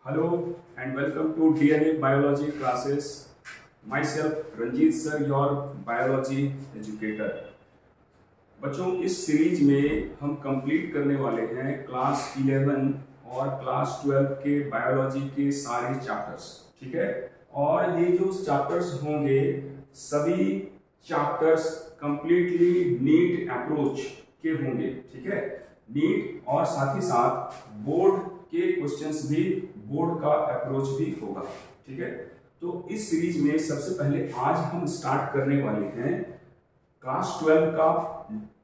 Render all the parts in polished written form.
Hello and welcome to DNA Biology classes. Myself Ranjit sir, your biology educator. बच्चों, इस series में हम complete करने वाले हैं क्लास 11 और क्लास 12 के बायोलॉजी के सारे चैप्टर्स, ठीक है। और ये जो चैप्टर्स होंगे सभी चैप्टर्स कंप्लीटली नीट अप्रोच के होंगे, ठीक है। नीट और साथ ही साथ बोर्ड के क्वेश्चंस भी, बोर्ड का अप्रोच भी होगा, ठीक है। तो इस सीरीज में सबसे पहले आज हम स्टार्ट करने वाले हैं क्लास 12 का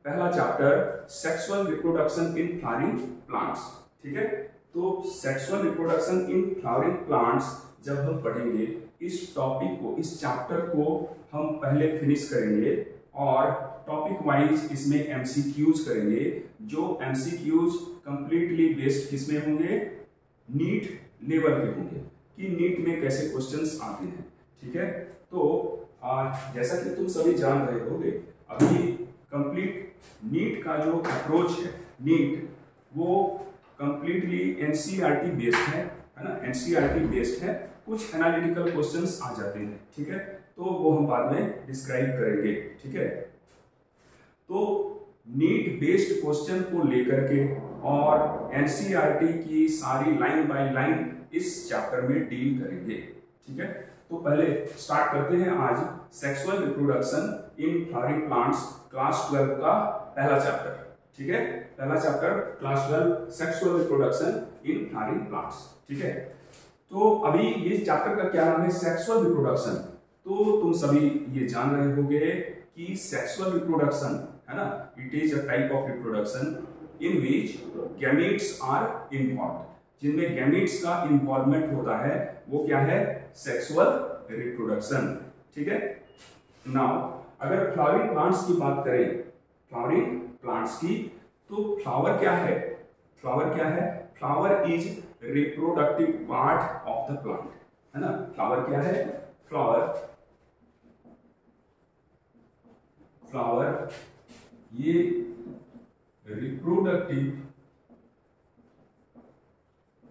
पहला chapter sexual reproduction in flowering plants, ठीक है। तो sexual reproduction in flowering plants जब हम पढ़ेंगे इस टॉपिक को, इस चैप्टर को हम पहले फिनिश करेंगे और टॉपिक वाइज इसमें एमसीक्यूज करेंगे, जो एमसीक्यूज कंप्लीटली बेस्ड किसमें होंगे, नीट लेवल के होंगे कि नीट में कैसे क्वेश्चंस आते हैं, ठीक है। तो जैसा कि तुम सभी जान रहे होंगे, अभी कंप्लीट नीट का जो अप्रोच है, नीट वो कंप्लीटली एनसीईआरटी बेस्ड है ना, एनसीईआरटी बेस्ड है। कुछ एनालिटिकल क्वेश्चंस आ जाते हैं, ठीक है, तो वो हम बाद में डिस्क्राइब करेंगे, ठीक है। तो नीट बेस्ड क्वेश्चन को लेकर के और एनसीईआरटी की सारी लाइन बाय लाइन इस चैप्टर में डील करेंगे, ठीक है। तो पहले स्टार्ट करते हैं आज sexual reproduction in flowering plants class 12 का पहला चैप्टर, ठीक है। पहला chapter class 12 sexual reproduction in flowering plants, ठीक है। तो अभी ये चैप्टर का क्या नाम है, सेक्सुअल रिप्रोडक्शन। तो तुम सभी ये जान रहे होंगे कि सेक्सुअल रिप्रोडक्शन है ना, it is a type of reproduction in which gametes are involved, जिनमें गैमीट्स का इन्वॉल्वमेंट होता है, वो क्या है, सेक्सुअल रिप्रोडक्शन, ठीक है। नाउ अगर फ्लावरिंग प्लांट्स की बात करें, फ्लावरिंग प्लांट्स की, तो फ्लावर क्या है, फ्लावर क्या है, flower is reproductive part of the plant, है ना। फ्लावर क्या है, फ्लावर ये रिप्रोडक्टिव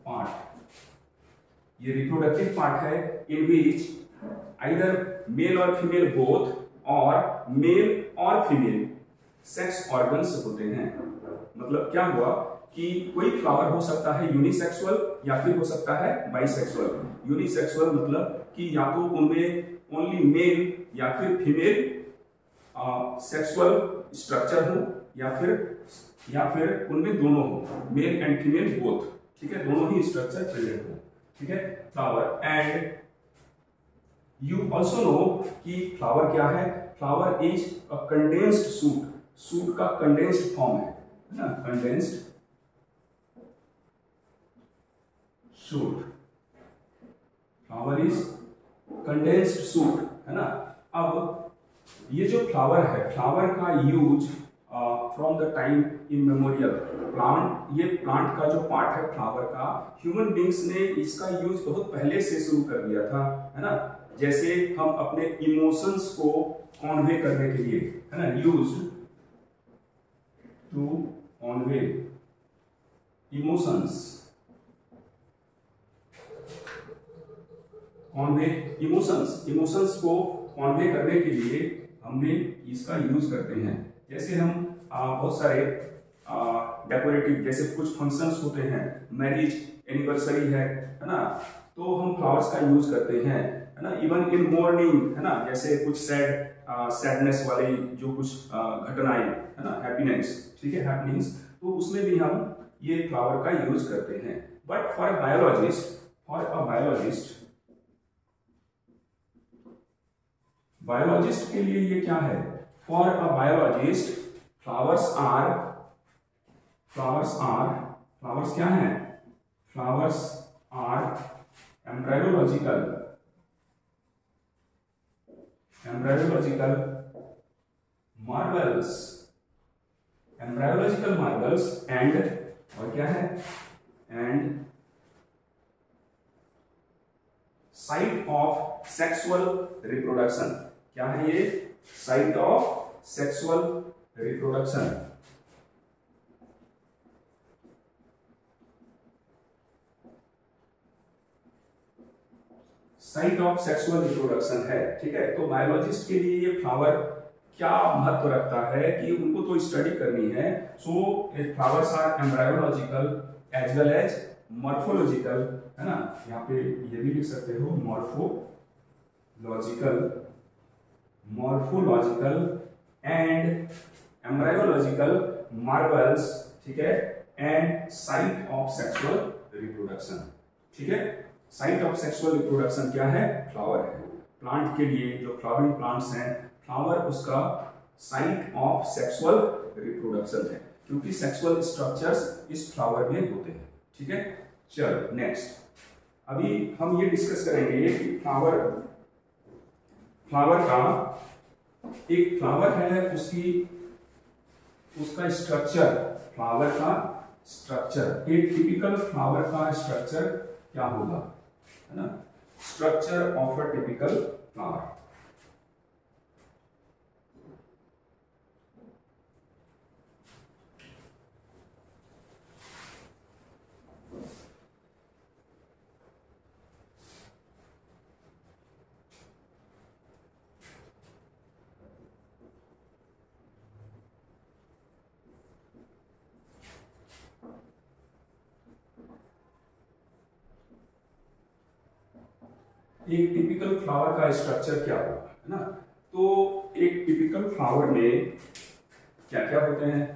पार्ट, ये रिप्रोडक्टिव पार्ट है इन विच आइदर मेल और फीमेल बोथ और मेल और फीमेल सेक्स ऑर्गन्स होते हैं। मतलब क्या हुआ कि कोई फ्लावर हो सकता है यूनिसेक्सुअल या फिर हो सकता है बाइसेक्सुअल। यूनिसेक्सुअल मतलब कि या तो उनमें ओनली मेल या फिर फीमेल सेक्सुअल स्ट्रक्चर हो या फिर उनमें दोनों हो, मेल एंड फीमेल बोथ, ठीक है, दोनों ही स्ट्रक्चर प्रेजेंट हो, ठीक है, flower. And you also know कि फ्लावर क्या है, flower is a condensed shoot, shoot का कंडेंस्ड फॉर्म है ना, condensed shoot, flower is condensed shoot, है ना। अब ये जो फ्लावर है, फ्लावर का use from the time immemorial, plant, ये प्लांट का जो पार्ट है फ्लावर का, ह्यूमन बींग्स ने इसका यूज बहुत पहले से शुरू कर दिया था, है ना। जैसे हम अपने इमोशंस को कॉन्वे करने के लिए, है ना, use to convey emotions, convey emotions को कॉन्वे करने के लिए हमने इसका यूज करते हैं। जैसे हम बहुत सारे डेकोरेटिव, जैसे कुछ फंक्शंस होते हैं, मैरिज एनिवर्सरी है ना, तो हम फ्लावर्स का यूज करते हैं, है ना। इवन इन मॉर्निंग, है ना, जैसे कुछ सैडनेस वाली जो कुछ घटनाएं, है ना, हैप्पीनेस, ठीक है, हैपनिंग्स, तो उसमें भी हम ये फ्लावर का यूज करते हैं। बट फॉर अ बायोलॉजिस्ट के लिए ये क्या है, फॉर अ बायोलॉजिस्ट फ्लावर्स क्या है, फ्लावर्स आर एम्ब्रायोलॉजिकल मार्बल्स एंड, और क्या है, and site of sexual reproduction. क्या है ये, site of sexual reproduction. Site of sexual reproduction है, ठीक है। तो बायोलॉजिस्ट के लिए ये फ्लावर क्या महत्व रखता है कि उनको तो स्टडी करनी है। So flowers are embryological as well as morphological, है ना। यहाँ पे ये भी लिख सकते हो मॉर्फोलॉजिकल एंड एम्ब्रायोलॉजिकल मार्बल्स, ठीक है, and site of sexual reproduction, ठीक है। साइट ऑफ सेक्सुअल रिप्रोडक्शन क्या है? फ्लावर है। प्लांट के लिए जो फ्लावरिंग प्लांट्स हैं, फ्लावर उसका साइट ऑफ सेक्सुअल रिप्रोडक्शन है, क्योंकि सेक्सुअल स्ट्रक्चर्स इस फ्लावर में होते हैं, ठीक है। चलो नेक्स्ट, अभी हम ये डिस्कस करेंगे कि फ्लावर का एक फ्लावर है, उसका स्ट्रक्चर, फ्लावर का स्ट्रक्चर, एक टिपिकल फ्लावर का स्ट्रक्चर क्या होगा, है ना। Structure of a typical flower. एक टिपिकल फ्लावर का स्ट्रक्चर क्या होगा, है ना। तो एक टिपिकल फ्लावर में क्या क्या होते हैं?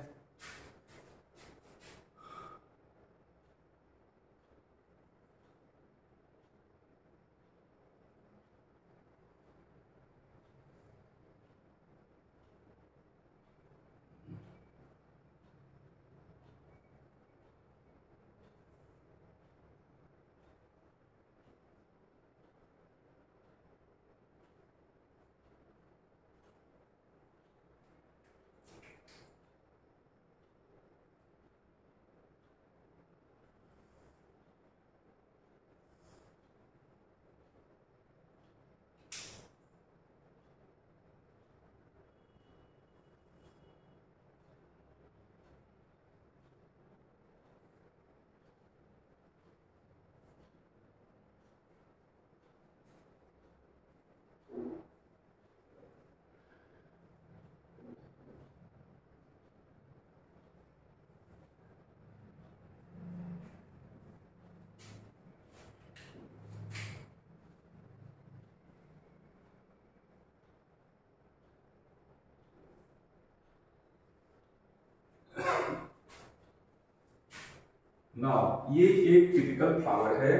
नाउ ये एक टिपिकल फ्लावर है,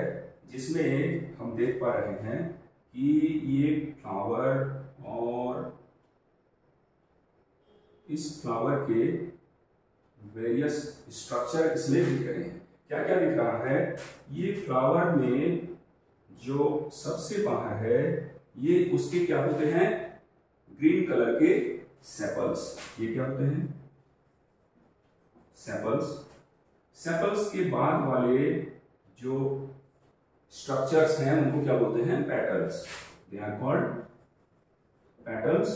जिसमें हम देख पा रहे हैं कि ये फ्लावर और इस फ्लावर के वेरियस स्ट्रक्चर इसमें दिख रहे हैं। क्या क्या दिख रहा है? ये फ्लावर में जो सबसे बाहर है, ये उसके क्या होते हैं? ग्रीन कलर के सेपल्स। ये क्या होते हैं? सेपल्स। सेपल्स के बाद वाले जो स्ट्रक्चर्स हैं उनको क्या बोलते हैं? Petals. They are called petals.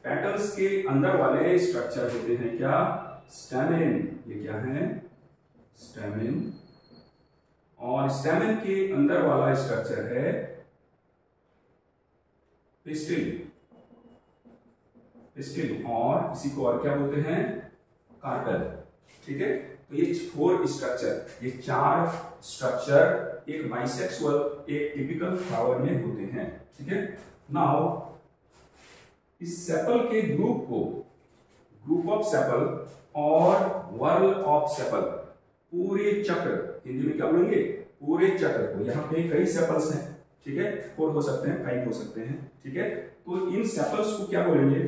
Petals के अंदर वाले स्ट्रक्चर होते हैं क्या? स्टैमेन। ये क्या है? स्टैमेन। और स्टैमेन के अंदर वाला स्ट्रक्चर है पिस्टिल। पिस्टिल, और इसी को और क्या बोलते हैं? कार्पेल। ठीक है, तो ये 4 स्ट्रक्चर, ये 4 स्ट्रक्चर एक बाइसेक्सुअल, एक टिपिकल फ्लावर में होते हैं। ठीक है, नाउ इस सेपल के ग्रुप को, ग्रुप ऑफ सेपल और वर्ल ऑफ सेपल, पूरे चक्र, हिंदी में क्या बोलेंगे? पूरे चक्र को, यहाँ पे कई सेपल्स हैं, ठीक है, 4 हो सकते हैं, 5 हो सकते हैं, ठीक है, तो इन सेपल्स को क्या बोलेंगे?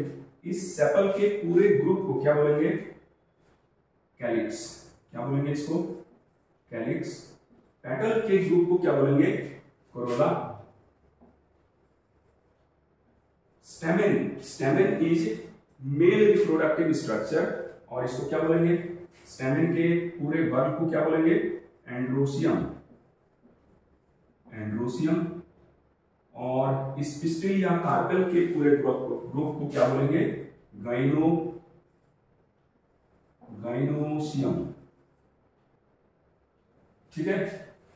इस सेपल के पूरे ग्रुप को क्या बोलेंगे? कैलिक्स। क्या बोलेंगे इसको? कैलिक्स। पेटल के ग्रुप को क्या बोलेंगे? Corolla. Stamen, stamen is male reproductive structure, और इसको क्या बोलेंगे? स्टेमेन के पूरे वर्ग को क्या बोलेंगे? एंड्रोसियम। एंड्रोसियम। और इस पिस्टिल या कार्पेल के पूरे ग्रुप को क्या बोलेंगे? गाइनोसियम। ठीक है,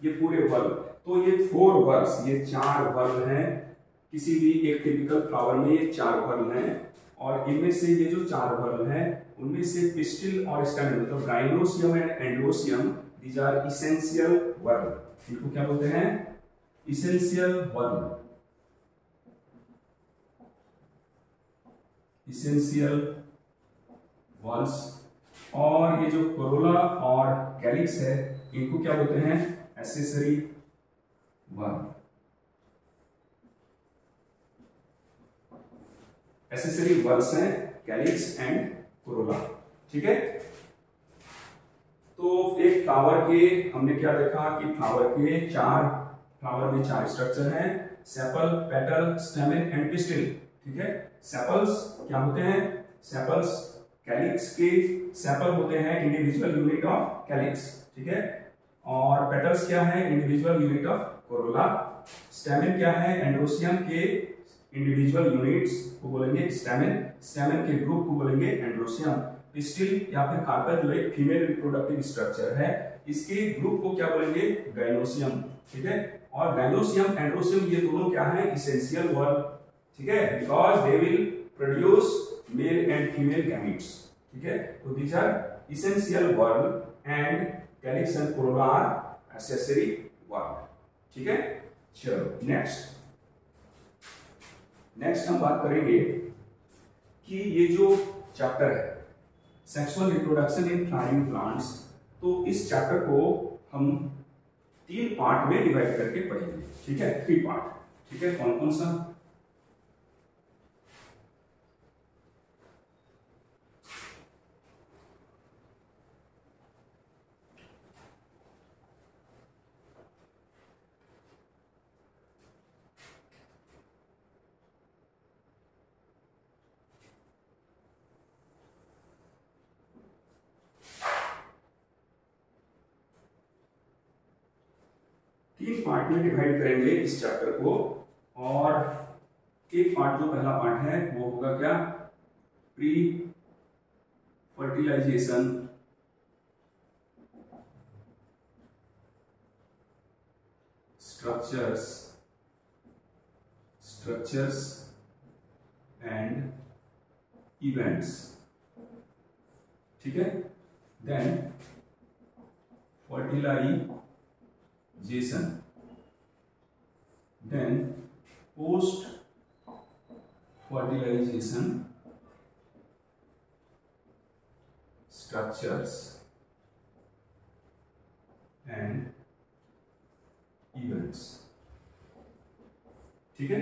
ये पूरे वर्ग। तो ये 4 वर्ब्स, ये 4 वर्ब हैं, किसी भी एक टिपिकल फ्लावर में ये 4 वर्ब हैं, और इनमें से ये जो 4 वर्ब हैं उनमें से पिस्टिल और स्टेमेन मतलब gynoecium and androecium, these are essential whorl. इनको क्या बोलते हैं? Essential whorl. Essential whorls. और ये जो कोरोला और कैलिक्स है इनको क्या बोलते हैं? Accessory verb. एक्सेसरी वर्ब्स हैं कैलिक्स एंड कोरोला। ठीक है, तो एक फ्लावर के हमने क्या देखा कि फ्लावर में 4 स्ट्रक्चर हैं, sepal, petal, stamen and pistil. ठीक है, सेपल्स क्या होते हैं? सेपल्स कैलिक्स के सेपल होते हैं इंडिविजुअल यूनिट ऑफ कैलिक्स। ठीक है, और पेटल्स क्या है? Individual unit of Corolla. Stamen क्या है? एंड्रोसियम के इंडिविजुअल यूनिट्स को बोलेंगे स्टेमेन, स्टेमेन के ग्रुप को बोलेंगे एंड्रोसियम। पिस्टिल या फिर कार्पेल जो एक फीमेल रिप्रोडक्टिव स्ट्रक्चर है, इसके ग्रुप को क्या बोलेंगे? गाइनोसियम। ठीक है, और गाइनोसियम एंड्रोसियम ये दोनों क्या है? Essential whorl. ठीक है, because they will produce male and female gametes. ठीक है, तो these are essential whorl and calyx and corolla are accessory whorl. ठीक है, चलो नेक्स्ट हम बात करेंगे कि ये जो चैप्टर है sexual reproduction in flowering plants, तो इस चैप्टर को हम 3 पार्ट में डिवाइड करके पढ़ेंगे। ठीक है, 3 पार्ट। ठीक है, कौन कौन सा? तीन पार्ट में डिवाइड करेंगे इस चैप्टर को, और एक पार्ट जो पहला पार्ट है वो होगा क्या? Pre fertilisation structures and events. ठीक है, then fertilization, then post fertilization structures and events। ठीक है,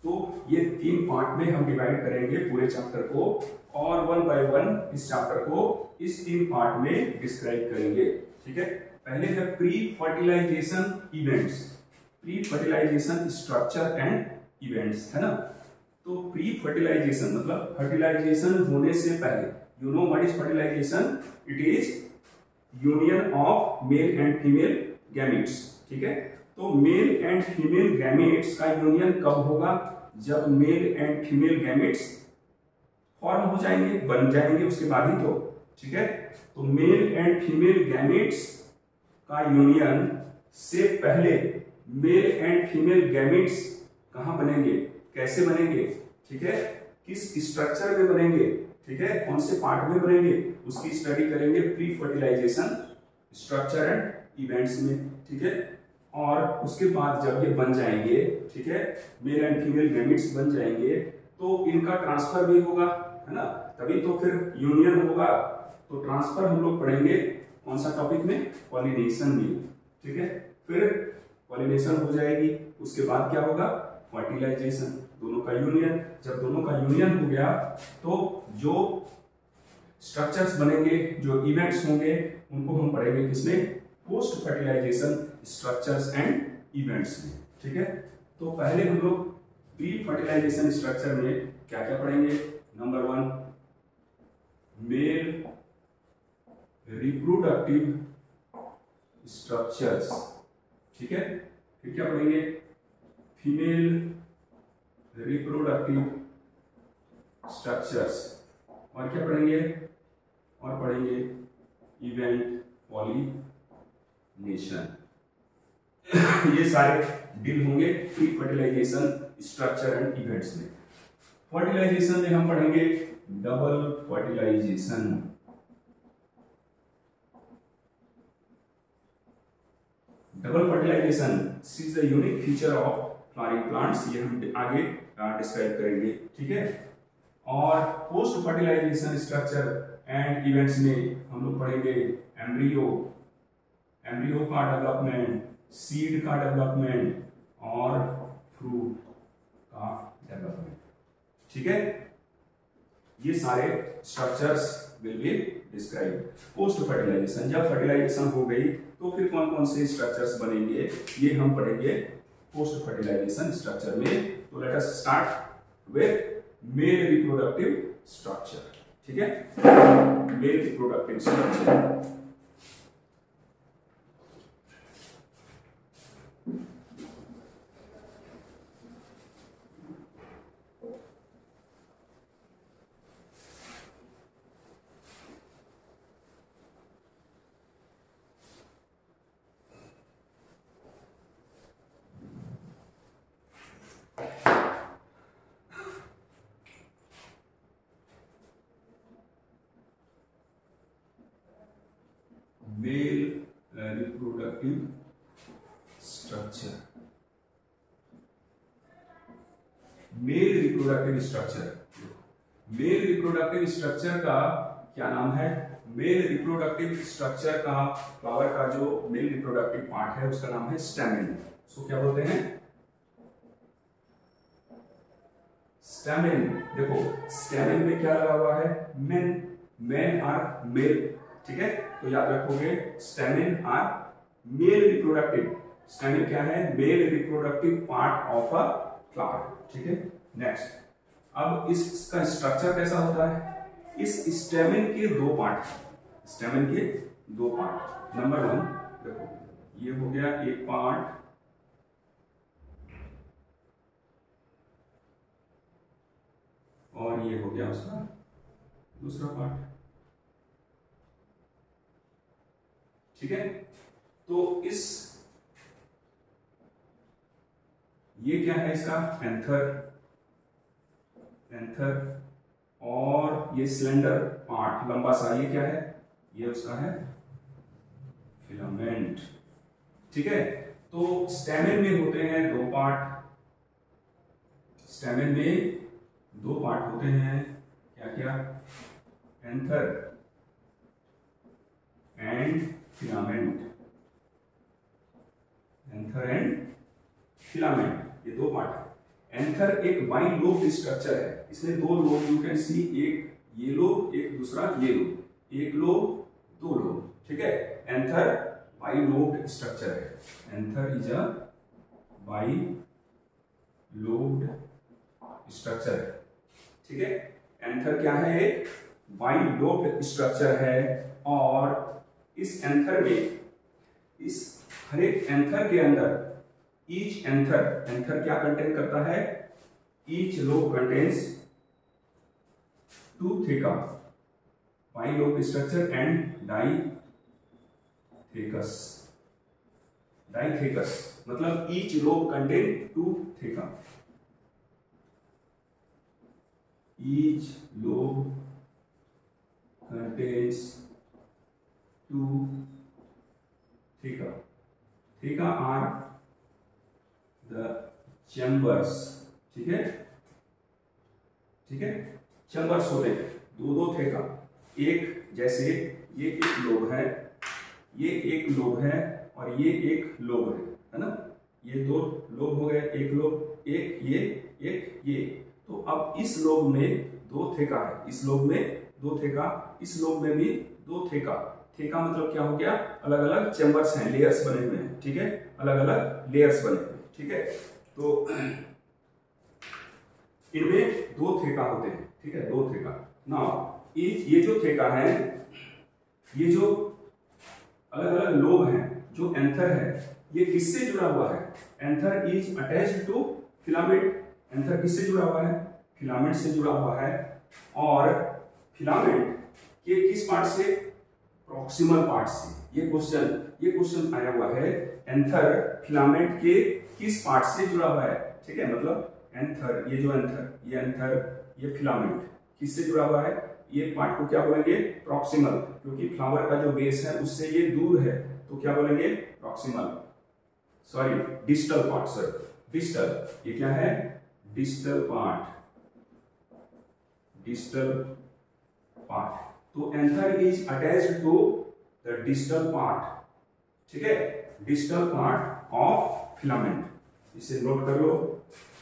तो ये 3 पार्ट में हम डिवाइड करेंगे पूरे चैप्टर को, और 1 बाय 1 इस चैप्टर को इस 3 पार्ट में डिस्क्राइब करेंगे। ठीक है, पहले है pre fertilisation events, pre fertilisation structure and events, है ना। तो प्री फर्टिलाइजेशन मतलब फर्टिलाइजेशन होने से पहले, you know what is fertilisation? It is union of male and female gametes. ठीक है, तो मेल एंड फीमेल गैमेट्स का यूनियन कब होगा? जब male and female gametes form हो जाएंगे, बन जाएंगे, उसके बाद ही तो। ठीक है, तो मेल एंड फीमेल गैमेट्स का यूनियन से पहले मेल एंड फीमेल गैमेट्स कहां बनेंगे, कैसे बनेंगे? ठीक है, किस स्ट्रक्चर में बनेंगे? ठीक है, कौन से पार्ट में बनेंगे, उसकी स्टडी करेंगे pre fertilisation structure and events में। ठीक है, और उसके बाद जब ये बन जाएंगे, ठीक है, मेल एंड फीमेल गैमेट्स बन जाएंगे, तो इनका ट्रांसफर भी होगा, है ना, तभी तो फिर यूनियन होगा। तो ट्रांसफर हम लोग पढ़ेंगे कौन सा टॉपिक में? पॉलिनेशन में। ठीक है, फिर पॉलिनेशन हो जाएगी, उसके बाद क्या होगा? फर्टिलाइजेशन, दोनों का यूनियन। जब दोनों का यूनियन हो गया तो जो स्ट्रक्चर्स बनेंगे, जो इवेंट्स होंगे, उनको हम पढ़ेंगे किसमें? Post fertilisation structures and events में। ठीक है, तो पहले हम लोग प्री फर्टिलाइजेशन स्ट्रक्चर में क्या क्या पढ़ेंगे? Number 1 male reproductive structures. ठीक है, फिर क्या पढ़ेंगे? Female reproductive structures. और क्या पढ़ेंगे? और पढ़ेंगे इवेंट पॉलिनेशन। ये सारे डील होंगे pre fertilisation structure and events में। फर्टिलाइजेशन में हम पढ़ेंगे double fertilisation. Double fertilisation is the unique feature of flowering plants, ये हम आगे डिस्क्राइब करेंगे, ठीक है। और post fertilisation structure and events में हम लोग पढ़ेंगे एम्ब्रियो का डेवलपमेंट, सीड का डेवलपमेंट और फ्रूट का डेवलपमेंट, ठीक है। ये सारे structures will be describe. Post fertilisation, जब फर्टिलाइजेशन हो गई तो फिर कौन कौन से स्ट्रक्चर्स बनेंगे ये हम पढ़ेंगे पोस्ट फर्टिलाइजेशन स्ट्रक्चर में। तो let us start with male reproductive structure, ठीक है। Male reproductive structure, male reproductive structure. Male reproductive structure, male reproductive structure का क्या नाम है? मेल रिप्रोडक्टिव स्ट्रक्चर का फ्लावर का जो मेल रिप्रोडक्टिव पार्ट है उसका नाम है स्टैमेन। उसको क्या बोलते हैं? स्टैमेन। देखो स्टैमेन में क्या लगा हुआ है? मेन आर मेल, ठीक है। तो याद रखोगे stamen are male reproductive. Stamen क्या है? Male reproductive part of a flower, ठीक है। नेक्स्ट, अब इसका स्ट्रक्चर कैसा होता है? इस स्टैमेन के दो पार्ट, स्टैमेन के दो पार्ट। नंबर 1 देखो, ये हो गया एक पार्ट, और ये हो गया उसका दूसरा पार्ट, ठीक है। तो ये क्या है? इसका एंथर, और ये सिलेंडर पार्ट लंबा सा, ये क्या है? ये उसका है फिलामेंट, ठीक है। तो स्टैमेन में होते हैं दो पार्ट, स्टैमेन में दो पार्ट होते हैं, क्या क्या? Anther and filament. Anther and filament, ये दो पार्ट है। एंथर एक बाई लोब स्ट्रक्चर है, इसमें दो लोब यू कैन सी, एक ये लोब, एक दूसरा ये लोब, एक लोब दो लोब, ठीक है। एंथर बाई लोब्ड स्ट्रक्चर है। Anther is a by lobed structure है, ठीक है। एंथर क्या है? एक बाई लोब्ड स्ट्रक्चर है। और इस एंथर में, इस हर एक एंथर के अंदर, ईच एंथर क्या कंटेन करता है? Each lobe contains two theca, bi lobe structure and dithecous, मतलब each lobe contain two theca, each lobe contains two theca. Theca are the chambers, ठीक है, ठीक है। चैम्बर्स होते हैं दो थेका, एक जैसे ये एक लोब है, ये एक लोब है, और ये एक लोब है ना। ये दो लोब हो गए, एक लोब, एक ये, एक ये। तो अब इस लोब में दो थेका है, इस लोब में दो थेका, इस लोब में भी दो थेका। थेका मतलब क्या हो गया? अलग अलग चैम्बर्स हैं, लेयर्स बने हुए हैं, ठीक है। अलग अलग लेयर्स बने हुए हैं, ठीक है। तो इनमें दो थेका होते हैं, ठीक है, दो थेका ना। ये जो थेका है, ये जो अलग अलग लोब हैं, जो एंथर है, ये किससे जुड़ा हुआ है? Anther is attached to filament. Anther किससे जुड़ा हुआ है? फिलामेंट से जुड़ा हुआ है। और फिलामेंट के किस पार्ट से? प्रॉक्सिमल पार्ट से। ये क्वेश्चन आया हुआ है एंथर फिलामेंट के किस पार्ट से जुड़ा हुआ है। ठीक है, मतलब एंथर, ये जो एंथर ये फिलामेंट किससे जुड़ा हुआ है, ये पार्ट को क्या बोलेंगे, प्रॉक्सिमल, क्योंकि फ्लावर का जो बेस है उससे ये दूर है तो क्या बोलेंगे, proximal, sorry distal part, sir distal, ये क्या है, डिस्टल पार्ट, तो anther is attached to the distal part, ठीक है, डिस्टल पार्ट ऑफ फिलामेंट, इसे नोट कर लो,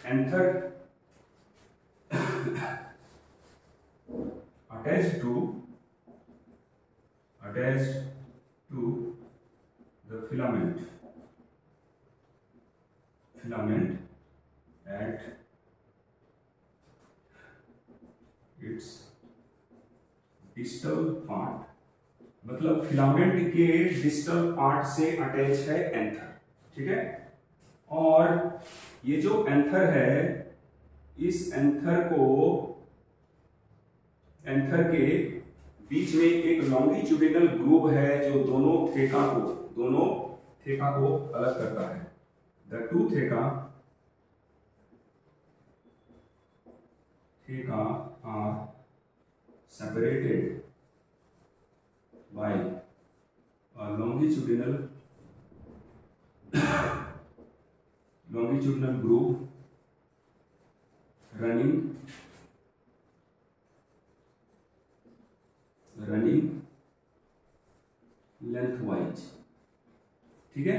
anther attached to the filament at its distal part, मतलब फिलामेंट के डिस्टल पार्ट से अटैच है एंथर, ठीक है। और ये जो एंथर है, इस एंथर के बीच में एक लॉन्गिट्यूडिनल ग्रूव है जो दोनों थेका को अलग करता है। The two theca are separated by a longitudinal groove running lengthwise, ठीक है,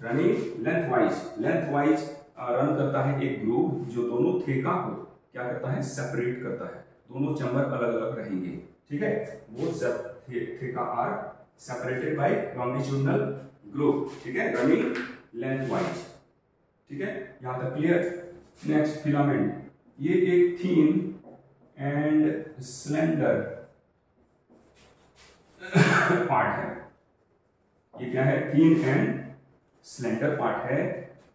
रनिंग लेंथवाइज रन करता है एक ग्रूव जो दोनों थेका को क्या करता है, सेपरेट करता है, दोनों चैम्बर अलग अलग रहेंगे, ठीक है, वो theca are separated by longitudinal groove, ठीक है, रनिंग लेंथवाइज, ठीक है, यहां तक क्लियर। नेक्स्ट फिलामेंट, ये एक थिन एंड स्लेंडर पार्ट है, ये क्या है, थिन एंड स्लेंडर पार्ट है,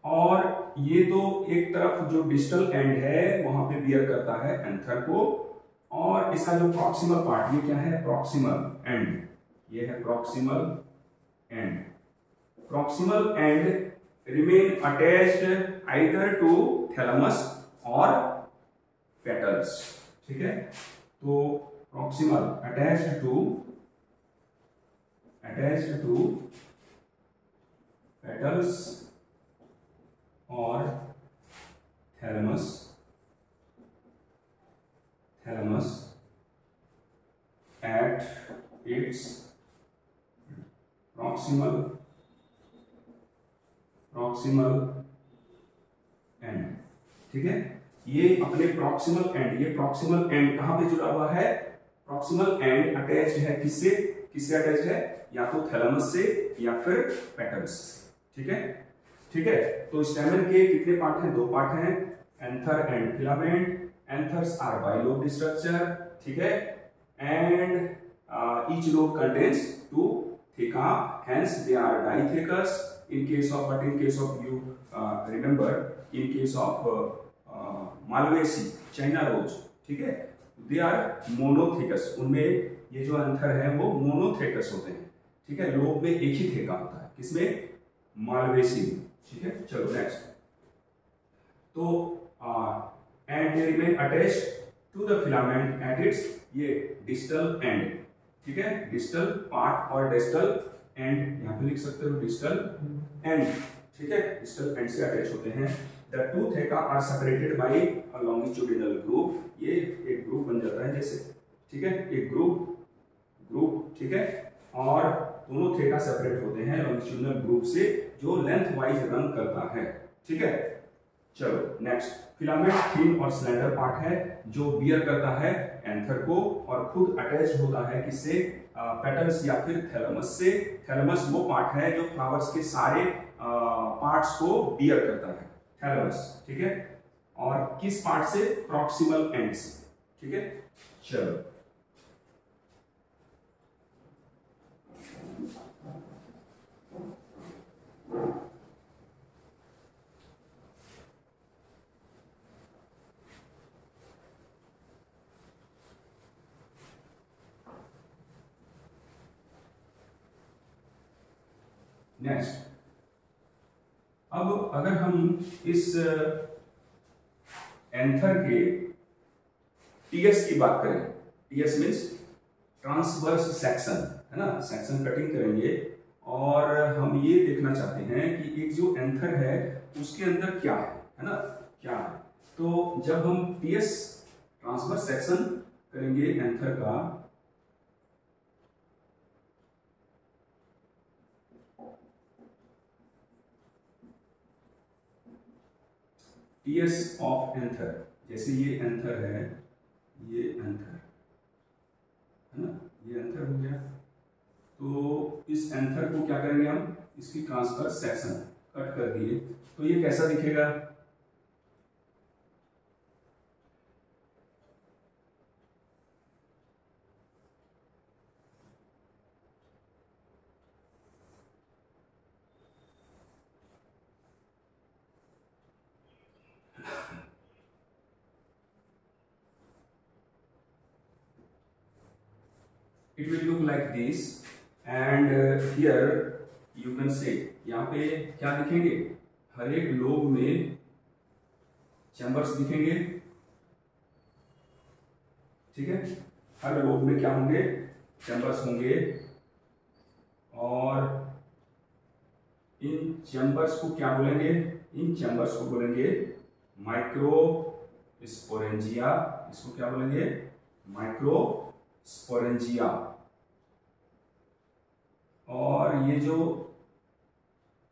और ये तो एक तरफ जो डिस्टल एंड है वहां पे बियर करता है एंथर को, और इसका जो प्रॉक्सिमल पार्ट, ये क्या है, प्रॉक्सिमल एंड, ये है proximal end remain attached either to thalamus और पेटल्स, ठीक है, तो प्रॉक्सिमल अटैच्ड टू पेटल्स और thalamus at its proximal end, ठीक है, ये अपने प्रॉक्सिमल एंड कहां पे जुड़ा हुआ है, प्रॉक्सिमल एंड अटैच्ड है किससे अटैच्ड है, या तो थैलेमस से या फिर पेटल्स से, ठीक है, तो स्टैमेन के कितने पार्ट हैं, दो पार्ट हैं, anther and filament, anthers are bilobed structure, ठीक है, and each lobe contains two theca, hence they are dithecous. In case of you remember, in case of Malvaceae, China rose, ठीक है, they are monothecous, उनमें ये जो anther है वो मोनोथेकस होते हैं, ठीक है, लोब में एक ही थेका होता है, किसमें, मालवेसी में, ठीक है। चलो नेक्स्ट, तो and they remain attached to the filament at its ये डिस्टल एंड, ठीक है, डिस्टल पार्ट और डिस्टल एंड, यहां पे लिख सकते हो डिस्टल एंड, ठीक है, डिस्टल एंड से अटैच होते हैं। The two theca are separated by a longitudinal groove, ये एक ग्रूव बन जाता है जैसे, ठीक है, एक ग्रूव, ठीक है, और दोनों थेका सेपरेट होते हैं लॉन्गिट्यूडिनल ग्रूव से जो लेंथ वाइज रन करता है, ठीक है। चलो नेक्स्ट, फिलामेंट थिन और स्लेंडर पार्ट है जो बियर करता है एंथर को और खुद अटैच होता है किससे, पेटल्स या फिर थैलेमस से। थैलेमस वो पार्ट है जो फ्लावर्स के सारे पार्ट्स को बियर करता है, थैलेमस, ठीक है, और किस पार्ट से, प्रॉक्सिमल एंड से, ठीक है। चलो नेक्स्ट, अब अगर हम इस एंथर के टीएस की बात करें, टीएस मीन्स ट्रांसवर्स सेक्शन, है ना, सेक्शन कटिंग करेंगे और हम ये देखना चाहते हैं कि एक जो एंथर है उसके अंदर क्या है ना, क्या है। तो जब हम टीएस ट्रांसवर्स सेक्शन करेंगे एंथर का, टीएस ऑफ एंथर, जैसे ये एंथर है, ये एंथर है ना, ये एंथर हो गया। तो इस एंथर को क्या करेंगे हम, इसकी ट्रांसवर्स सेक्शन कट कर दिए तो ये कैसा दिखेगा, it will look like this and here you can see, यहाँ पे क्या दिखेंगे, हर एक लोब में चैम्बर्स दिखेंगे, ठीक है, हर लोब में क्या होंगे, चैम्बर्स होंगे और इन चैम्बर्स को क्या बोलेंगे, इन चैम्बर्स को बोलेंगे माइक्रो स्पोरेंजिया, इसको क्या बोलेंगे, माइक्रो स्पोरेंजिया। और ये जो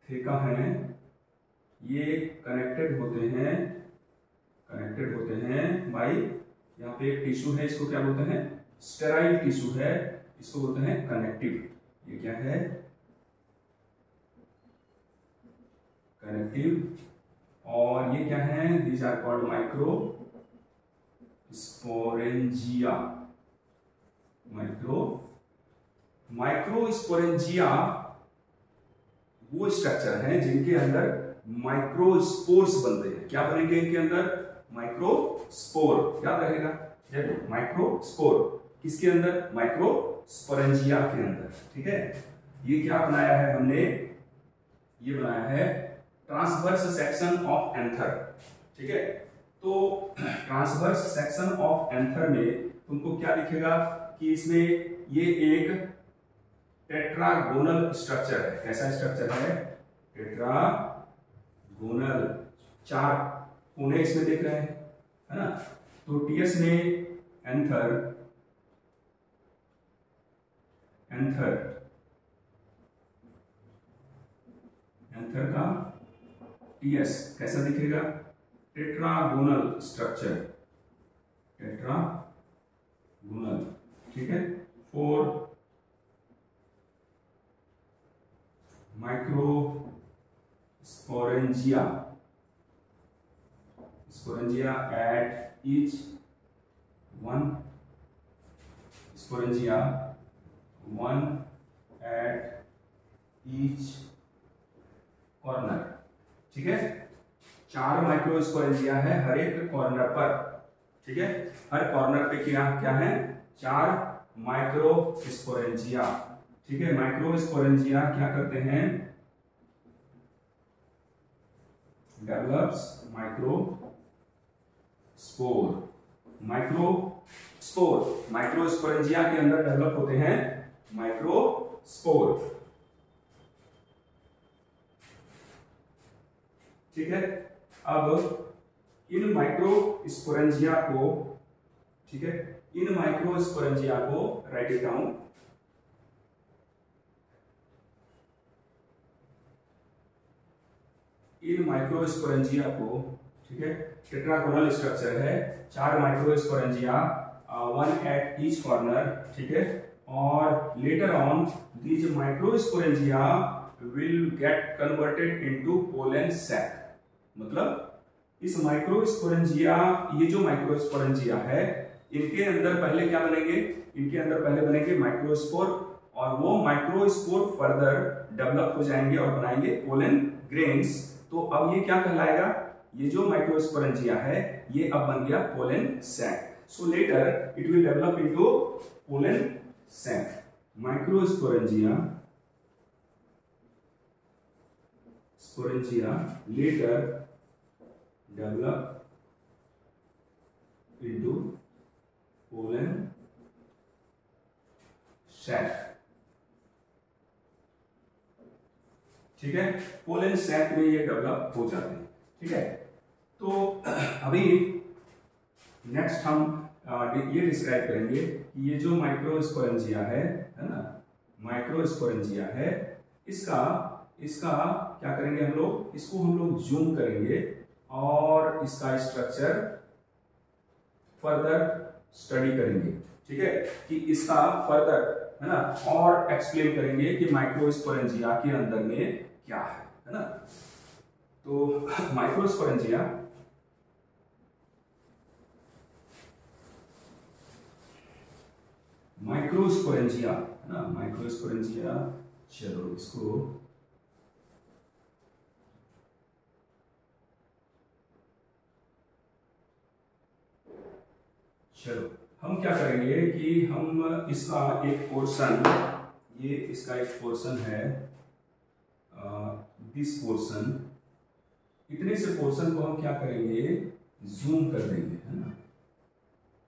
थेका है ये कनेक्टेड होते हैं बाई, यहाँ पे एक टिश्यू है, इसको क्या बोलते हैं, स्टेराइल टिश्यू है, इसको बोलते हैं कनेक्टिव। ये क्या है, कनेक्टिव। और ये क्या है, these are called micro sporangia. Micro sporangia वो स्ट्रक्चर हैं जिनके अंदर माइक्रोस्पोर्स बनते हैं। क्या बनेंगे इनके अंदर, माइक्रोस्पोर, याद रहेगा, माइक्रोस्पोर किसके अंदर, माइक्रोस्पोरेंजिया के अंदर, ठीक है। ये क्या बनाया है हमने, ये बनाया है ट्रांसवर्स सेक्शन ऑफ एंथर, ठीक है। तो ट्रांसवर्स सेक्शन ऑफ एंथर में तुमको क्या दिखेगा कि इसमें ये एक टेट्रागोनल स्ट्रक्चर है। कैसा स्ट्रक्चर है, टेट्रागोनल, चार कोने इसमें देख रहे हैं, है ना। तो टीएस में एंथर का टीएस कैसा दिखेगा, टेट्रागोनल स्ट्रक्चर, टेट्रागोनल, ठीक है। 4 micro sporangia at each one eight each corner, ठीक है। 4 माइक्रो स्पोरेंजिया है हर एक कॉर्नर पर, ठीक है। हर कॉर्नर पे क्या है, 4 माइक्रो स्पोरेंजिया, ठीक है। माइक्रो स्पोरेंजिया क्या करते हैं, डेवलप्स माइक्रो स्पोरेंजिया के अंदर डेवलप होते हैं माइक्रोस्पोर, ठीक है। अब इन माइक्रो स्पोरेंजिया को, ठीक है, इन माइक्रो स्पोरेंजिया को राइट इट डाउन, इन माइक्रो स्पोरेंजिया को, ठीक है, टेट्रागोनल स्ट्रक्चर है, 4 micro sporangia, 1 at each corner, ठीक है। और later on these micro sporangia will get converted into pollen sac. मतलब इस माइक्रो स्पोरेंजिया, ये जो माइक्रो स्पोरेंजिया है, इनके अंदर पहले क्या बनेंगे, इनके अंदर पहले बनेंगे माइक्रोस्पोर, और वो माइक्रोस्पोर फर्दर डेवलप हो जाएंगे और बनाएंगे पोलन ग्रेन्स। तो अब ये क्या कहलाएगा, ये जो माइक्रोस्पोरेंजिया है ये अब बन गया pollen sac. So later it will develop into pollen sac. Microsporangia sporangia later develop into pollen sac। ठीक है, पोलन सैक में ये डेवलप हो जाते हैं। ठीक है, तो अभी नेक्स्ट हम ये डिस्क्राइब करेंगे कि ये जो माइक्रोस्पोरेंजिया है ना, माइक्रोस्पोरेंजिया है, इसका क्या करेंगे हम लोग, इसको हम लोग जूम करेंगे और इसका स्ट्रक्चर फर्दर स्टडी करेंगे। ठीक है, कि इसका फर्दर है ना और एक्सप्लेन करेंगे कि माइक्रोस्पोरेंजिया के अंदर में क्या है ना। तो माइक्रोस्पोरेंजिया है ना, माइक्रोस्पोरेंजिया, चलो इसको चलो हम क्या करेंगे कि हम इसका एक पोर्शन, ये इसका एक पोर्शन है, दिस पोर्शन, इतने से पोर्शन को हम क्या करेंगे, जूम कर देंगे, है ना,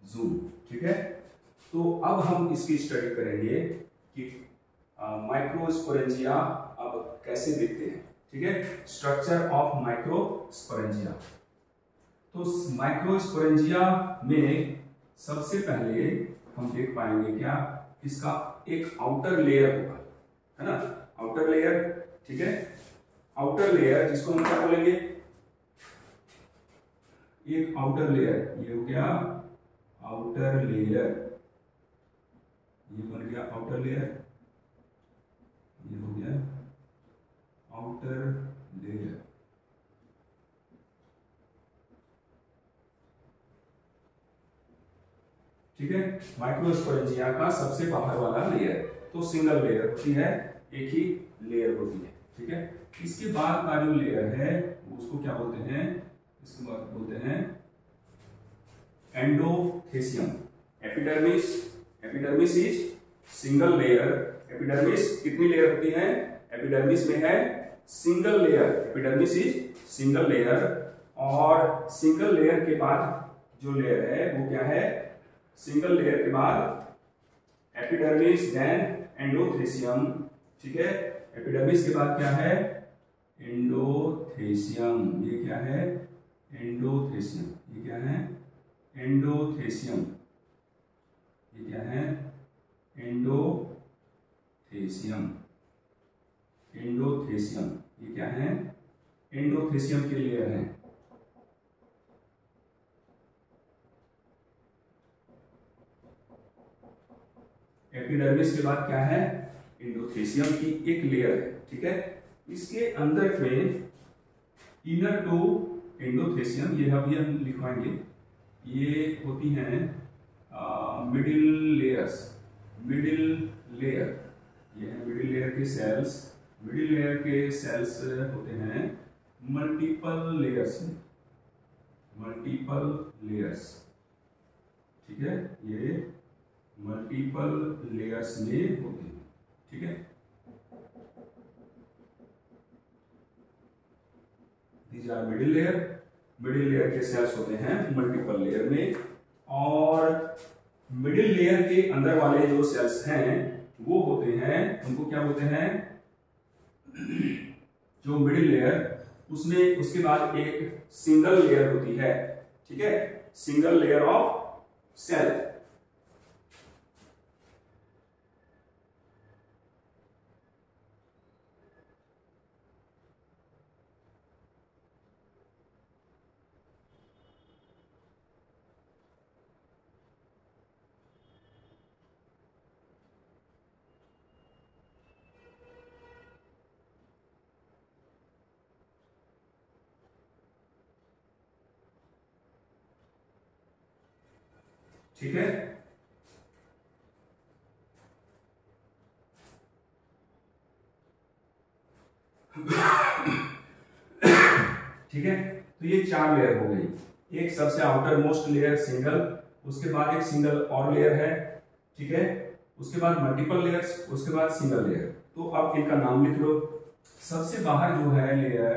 जूम। ठीक है, तो अब हम इसकी स्टडी करेंगे कि माइक्रोस्पोरेंजिया अब कैसे दिखते हैं। ठीक है, स्ट्रक्चर ऑफ माइक्रोस्पोरेंजिया। तो माइक्रोस्पोरेंजिया में सबसे पहले हम देख पाएंगे क्या, इसका एक आउटर लेयर होगा, है ना, आउटर लेयर। ठीक है, आउटर लेयर जिसको हम क्या बोलेंगे, एक आउटर लेयर, ये हो गया आउटर लेयर, ये बन गया आउटर लेयर, ये हो गया आउटर लेयर। ठीक है, माइक्रोस्पोरेंजिया का सबसे बाहर वाला लेयर, तो सिंगल लेयर होती है, एक ही लेयर होती है। ठीक है, इसके बाद का जो लेयर है उसको क्या बोलते हैं, इसको बोलते हैं endothecium. Epidermis, epidermis is single layer. Epidermis कितनी लेयर होती है, एपिडर्मिस में है single layer, epidermis is single layer. और सिंगल लेयर के बाद जो लेयर है वो क्या है, सिंगल लेयर के बाद एपिडर्मिस, देन एंडोथेसियम। ठीक है, एपिडर्मिस के बाद क्या है, एंडोथेसियम। ये क्या है, एंडोथेसियम। ये क्या है, एंडोथेसियम। ये क्या है, एंडोथेसियम। एंडोथेसियम ये क्या है, एंडोथेसियम के लेयर है। एपिडर्मिस के बाद क्या है, एंडोथेसियम की एक लेयर है। ठीक है, इसके अंदर में इनर टू एंडोथेसियम, ये अभी हम लिखवाएंगे, ये होती हैं मिडिल लेयर्स। मिडिल लेयर, ये है मिडिल लेयर के सेल्स। मिडिल लेयर के सेल्स होते हैं मल्टीपल लेयर्स में, मल्टीपल लेयर्स। ठीक है, ये मल्टीपल लेयर्स में होते हैं। ठीक है, these are middle layer. Middle layer के सेल्स होते हैं मल्टीपल लेयर में, और मिडिल लेयर के अंदर वाले जो सेल्स हैं वो होते हैं, उनको क्या बोलते हैं, जो मिडिल लेयर, उसमें उसके बाद एक सिंगल लेयर होती है। ठीक है, सिंगल लेयर ऑफ सेल। ठीक है, ठीक है, तो ये 4 लेयर हो गई। एक सबसे आउटर मोस्ट लेयर सिंगल, उसके बाद एक सिंगल और लेयर है। ठीक है, उसके बाद मल्टीपल लेयर्स, उसके बाद सिंगल लेयर। तो अब इनका नाम लिख लो। सबसे बाहर जो है लेयर,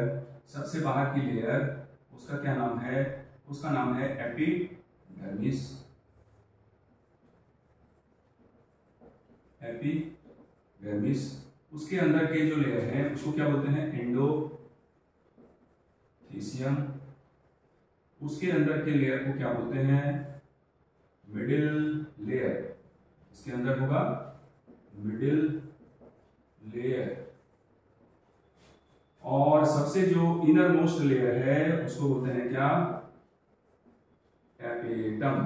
सबसे बाहर की लेयर, उसका क्या नाम है? उसका नाम है एपिडर्मिस। एपिडर्मिस। उसके अंदर के जो लेयर है उसको क्या बोलते हैं? एंडोथेसियम। उसके अंदर के लेयर को क्या बोलते हैं? Middle layer. इसके अंदर होगा मिडिल लेयर। और सबसे जो इनर मोस्ट लेयर है उसको बोलते हैं क्या? टेपेटम।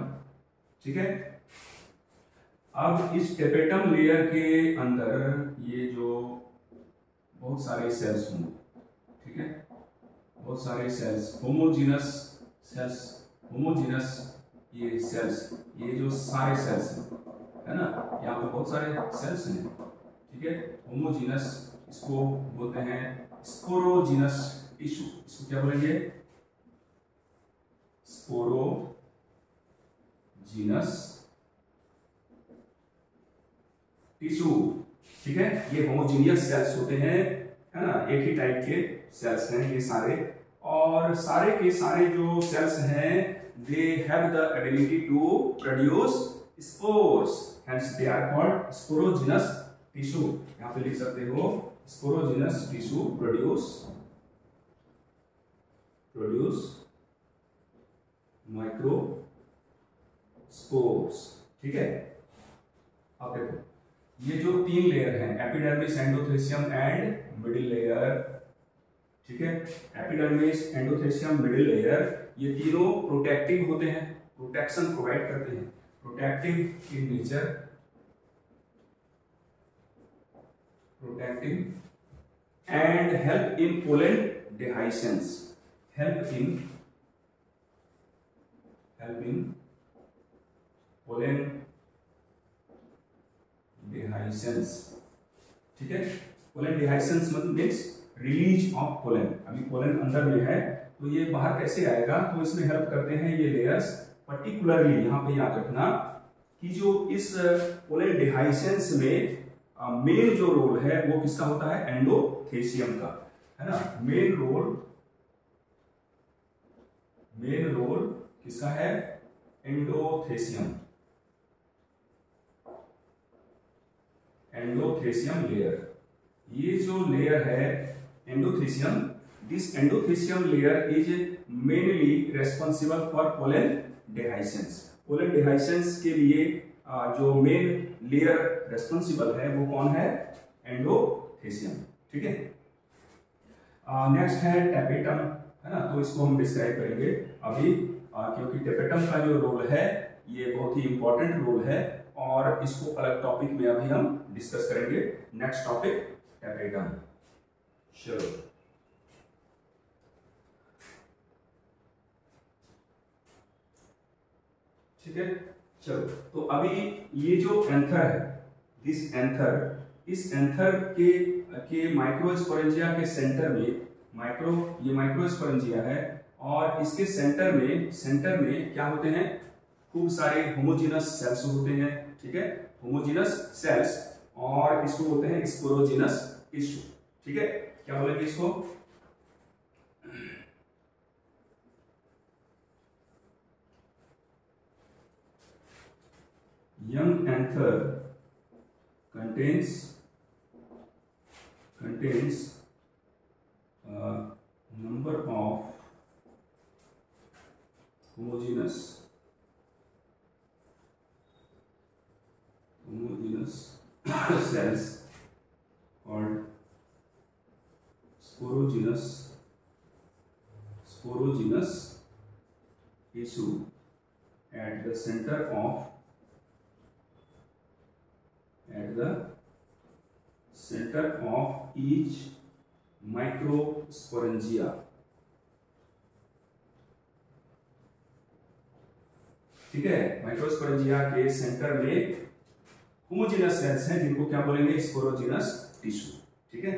ठीक है। अब इस टेपेटम लेयर के अंदर ये जो बहुत सारे सेल्स होंगे, ठीक है, बहुत सारे सेल्स, होमोजीनस सेल्स, होमोजीनस ये सेल्स, ये जो सारे सेल्स है ना, यहाँ पे बहुत सारे सेल्स हैं, ठीक है, होमोजीनस, इसको बोलते हैं स्पोरोजीनस टिश्यू। इसको क्या बोलेंगे? Sporogenous tissue. ठीक है, ये होमोजीनियस सेल्स होते हैं, है ना, एक ही टाइप के सेल्स हैं ये सारे। और सारे के सारे जो सेल्स हैं they have the ability to produce spores, hence they are called sporogenous tissue. यहां पे लिख सकते हो स्पोरोजीनस टिश्यू प्रोड्यूस माइक्रोस्पोर्स। ठीक है। अब देखो ये जो 3 लेयर हैं, epidermis, endothecium and middle layer, ठीक है, एपिडर्मिस, एंडोथेसियम, मिडिल लेयर, ये तीनों प्रोटेक्टिव होते हैं, प्रोटेक्शन प्रोवाइड करते हैं, protective in nature, protective and help in pollen dehiscence, help in pollen dehiscence. ठीक है, पोलन डिहाइसेंस मतलब मीन्स रिलीज ऑफ पोलन। अभी पोलन अंदर में है तो ये बाहर कैसे आएगा, तो इसमें हेल्प करते हैं ये लेयर्स। पर्टिकुलरली यहाँ पे याद रखना कि जो इस पोलन डिहाइसेंस में मेन जो रोल है वो किसका होता है? एंडोथेसियम का, है ना। मेन रोल किसका है? Endothecium layer. ये जो लेयर है endothecium, this endothecium layer is mainly responsible for pollen dehiscence. Pollen dehiscence के लिए जो मेन लेयर रेस्पॉन्सिबल है वो कौन है? एंडोथेसियम। ठीक है। नेक्स्ट है टेपेटम, है ना, तो इसको हम डिस्क्राइब करेंगे अभी, क्योंकि टेपेटम का जो रोल है ये बहुत ही इंपॉर्टेंट रोल है और इसको अलग टॉपिक में अभी हम डिस्कस करेंगे। Next topic tapetum. चलो ठीक है। चलो तो अभी ये जो एंथर है, इस एंथर के माइक्रोस्पोरेंजिया के सेंटर में, ये माइक्रोस्पोरेंजिया है और इसके सेंटर में क्या होते हैं? खूब सारे होमोजीनस सेल्स होते हैं। ठीक है, होमोजीनस सेल्स, और इसको बोलते हैं स्पोरोजीनस टिश्यू। ठीक है, क्या बोलेंगे इसको? Young anther contains number of homogeneous cells called sporogenous tissue at the center of each microsporangia। ठीक है, माइक्रोस्पोरेंजिया के सेंटर में होमोजेनस सेल्स हैं जिनको क्या बोलेंगे? Sporogenous tissue. ठीक है।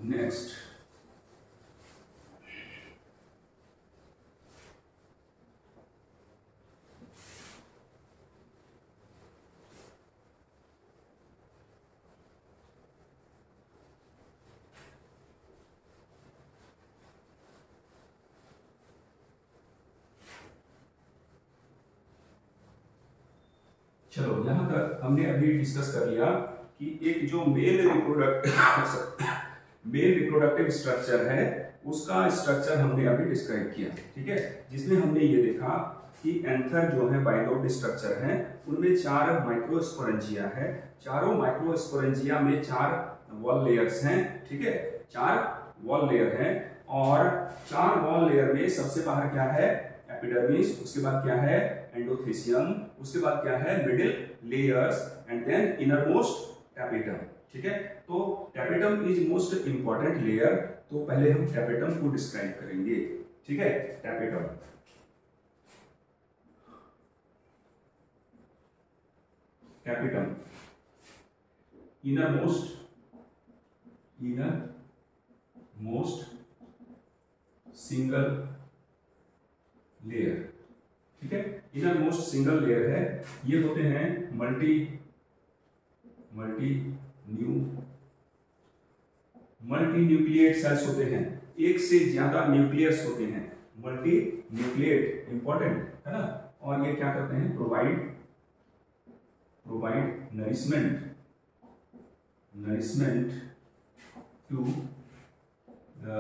नेक्स्ट चलो यहाँ तक हमने अभी डिस्कस कर लिया कि एक जो मेल रिप्रोडक्टिव स्ट्रक्चर है उसका स्ट्रक्चर हमने अभी डिस्क्राइब किया, ठीक है, जिसमें हमने ये देखा कि एंथर जो है बाइलोब्ड स्ट्रक्चर है उनमें 4 माइक्रोस्पोरेंजिया है, चारों माइक्रोस्पोरेंजिया में 4 वॉल लेयर्स हैं, ठीक है, 4 वॉल लेयर हैं और 4 वॉल लेयर में सबसे बाहर क्या है, एपिडर्मिस, उसके बाद क्या है, एंडोथेसियम, उसके बाद क्या है, middle layers and then innermost tapetum, ठीक है। तो tapetum is most important layer, तो पहले हम टैपेटम को डिस्क्राइब करेंगे, ठीक है। टैपेटम इनरमोस्ट सिंगल लेयर, ठीक है, इनरमोस्ट सिंगल लेयर है। ये होते हैं मल्टी न्यूक्लिएट सेल्स होते हैं, एक से ज्यादा न्यूक्लियस होते हैं, मल्टी न्यूक्लिएट, इंपॉर्टेंट है ना। और ये क्या करते हैं, provide nourishment to the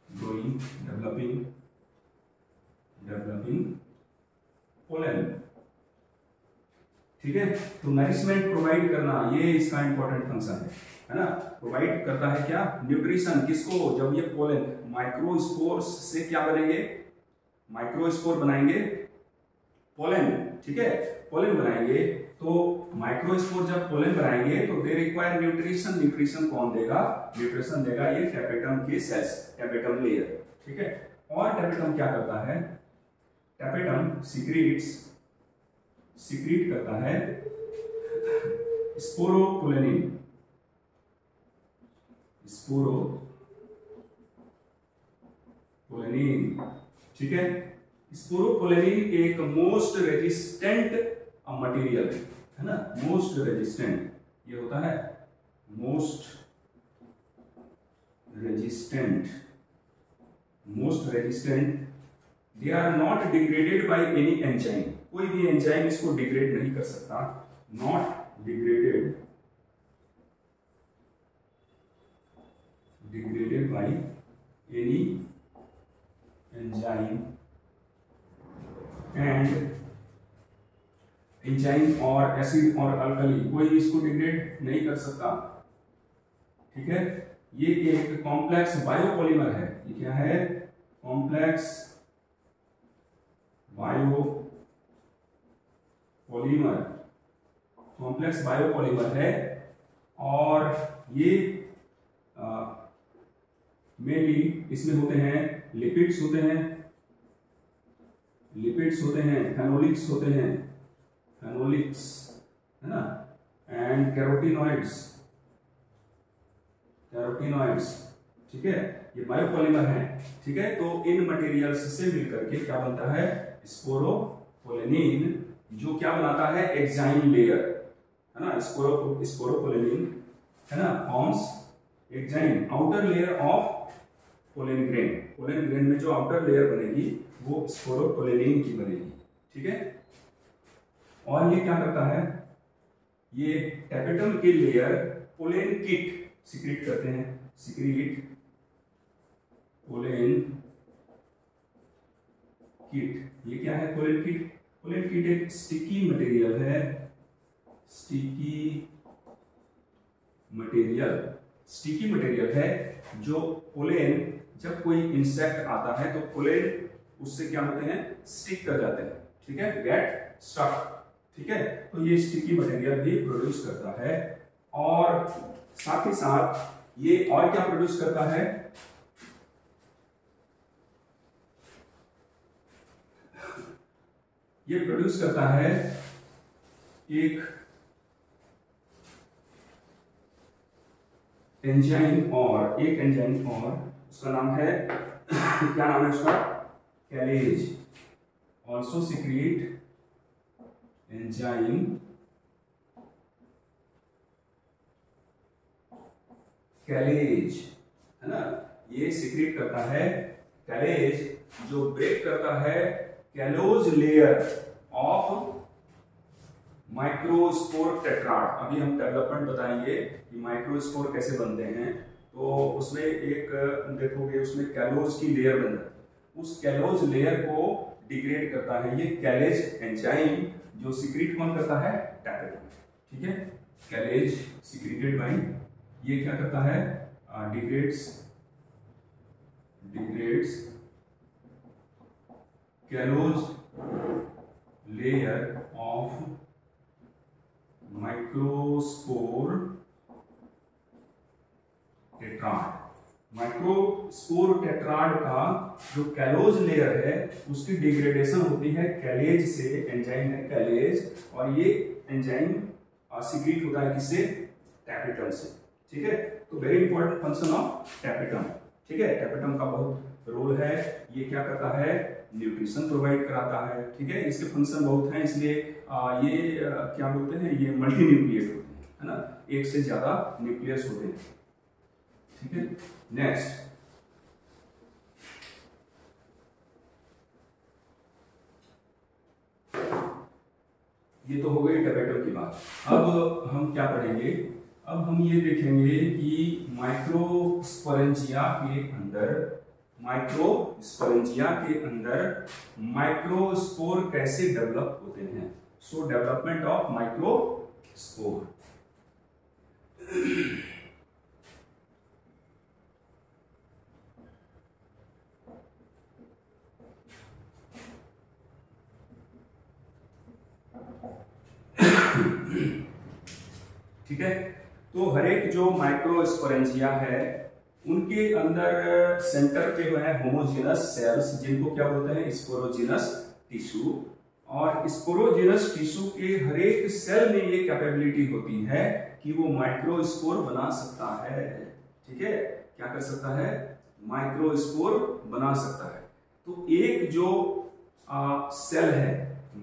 growing developing pollen, ठीक है। तो नरिशमेंट प्रोवाइड करना ये इसका इंपॉर्टेंट फंक्शन है ना। प्रोवाइड करता है क्या, न्यूट्रिशन, किसको, जब ये पोलन माइक्रोस्पोर्स से क्या बनेंगे, माइक्रोस्पोर बनाएंगे पोलन, ठीक है, पोलन बनाएंगे। तो माइक्रोस्पोर जब पोलन बनाएंगे तो दे रिक्वायर न्यूट्रिशन, न्यूट्रिशन कौन देगा, न्यूट्रिशन देगा ये टैपेटम के सेल्स, टैपेटम लेयर, ठीक है। और टैपेटम क्या करता है, टैपेटम सीक्रेट करता है स्पोरोपोलेनिन, ठीक है। स्पोरोपोलेनिन एक मोस्ट रेजिस्टेंट मटेरियल है ना, मोस्ट रेजिस्टेंट, ये होता है most resistant, they are not degraded by any enzyme, कोई भी एंजाइम इसको डिग्रेड नहीं कर सकता, not degraded by any enzyme and enzyme और एसिड और अल्कली, कोई इसको डिग्रेड नहीं कर सकता, ठीक है। ये एक कॉम्प्लेक्स बायोपॉलीमर है, ये क्या है, कॉम्प्लेक्स बायोपॉलीमर है। और ये मेनली इसमें होते हैं लिपिड्स होते हैं, फेनोलिक्स होते हैं, फेनोलिक्स है ना, एंड कैरोटीनॉइड्स, ठीक है, ये बायोपॉलीमर है, ठीक है। तो इन मटेरियल्स से मिलकर के क्या बनता है, स्पोरोपोलेनिन, जो क्या बनाता है, एग्जाइम लेयर है ना, स्पोरोपोलेनिन है ना, forms enzyme, outer layer of pollen grain में जो आउटर लेयर बनेगी वो स्पोरोपोलेनिन की बनेगी, ठीक है। और ये क्या करता है, ये टैपेटम के लेयर पोलेन किट सीक्रेट करते हैं, पोलेन किट, ये क्या है, पोलेन किट एक स्टिकी मटेरियल है, स्टिकी मटेरियल है जो पोलेन, जब कोई इंसेक्ट आता है तो पोलेन उससे क्या होते हैं, स्टिक कर जाते हैं, ठीक है, गेट स्टक, ठीक है। तो ये स्टिकी मटेरियल भी प्रोड्यूस करता है। और साथ ही साथ ये और क्या प्रोड्यूस करता है, ये प्रोड्यूस करता है एक एंजाइम और उसका नाम है क्या नाम है उसका, कैलेज, ऑल्सो सीक्रेट एंजाइम कैलेज है ना, ये सीक्रेट करता है कैलेज, जो ब्रेक करता है callose layer of microspore tetrad. अभी हम डेवलपमेंट बताएंगे कि माइक्रोस्पोर कैसे बनते हैं। तो उसमें एक देखोगे उसमें कैलोज की लेयर बन जाती है, उस कैलोज लेयर को डिग्रेड करता है ये कैलेज एंजाइम, जो सिक्रीट कौन करता है, टैपेटम। ठीक है, कैलेज सिक्रीटेड बाय, ये क्या करता है, degrades callose layer of microspore tetrad. Microspore tetrad का जो कैलोज लेयर है उसकी डिग्रेडेशन होती है कैलेज से, एंजाइम है कैलेज, और ये एंजाइम सिक्रीट होता है किससे, टैपेटम से। ठीक है, तो very important function of tapetum. ठीक है, टैपेटम का बहुत रोल है, ये क्या करता है, न्यूट्रिशन प्रोवाइड कराता है। ठीक है, इसके फंक्शन बहुत हैं, इसलिए ये क्या बोलते हैं, ये मल्टी न्यूक्लिएट होते हैं, है ना, एक से ज्यादा न्यूक्लियस होते हैं। ठीक है, नेक्स्ट ये तो हो गई टैपेटम की बात। अब हम क्या पढ़ेंगे, अब हम ये देखेंगे कि माइक्रोस्पोरेंजिया के अंदर माइक्रोस्पोर कैसे डेवलप होते हैं। सो डेवलपमेंट ऑफ माइक्रोस्पोर। ठीक है, तो हर एक जो माइक्रोस्पोरेंजिया है उनके अंदर सेंटर पे जो है होमोजेनस सेल्स, जिनको क्या बोलते हैं, स्पोरोजिनस टिश्यू। और स्पोरोजिनस टिश्यू के हर एक सेल में ये कैपेबिलिटी होती है कि वो माइक्रोस्पोर बना सकता है। ठीक है, क्या कर सकता है, माइक्रोस्पोर बना सकता है। तो एक जो सेल है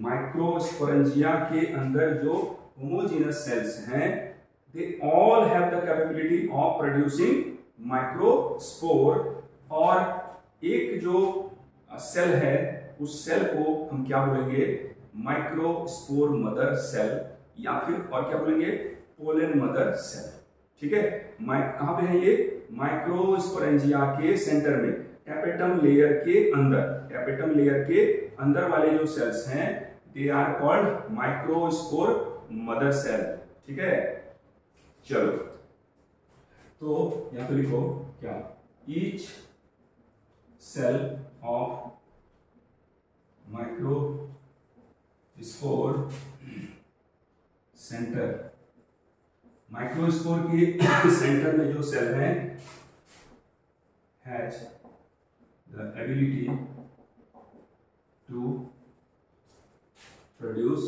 माइक्रोस्पोरेंजिया के अंदर, जो होमोजेनस सेल्स हैं, they all have the capability of producing microspore। और एक जो सेल है उस सेल को हम क्या बोलेंगे, माइक्रोस्पोर मदर सेल, या फिर और क्या बोलेंगे, पोलन मदर सेल। ठीक है, कहां पे है ये, माइक्रोस्पोरेंजिया के सेंटर में, टैपेटम लेयर के अंदर वाले जो सेल्स हैं, they are called microspore mother cell. ठीक है, चलो तो यहां पे लिखो क्या, each cell of microspore center, microspore के सेंटर में जो सेल है, has the ability to produce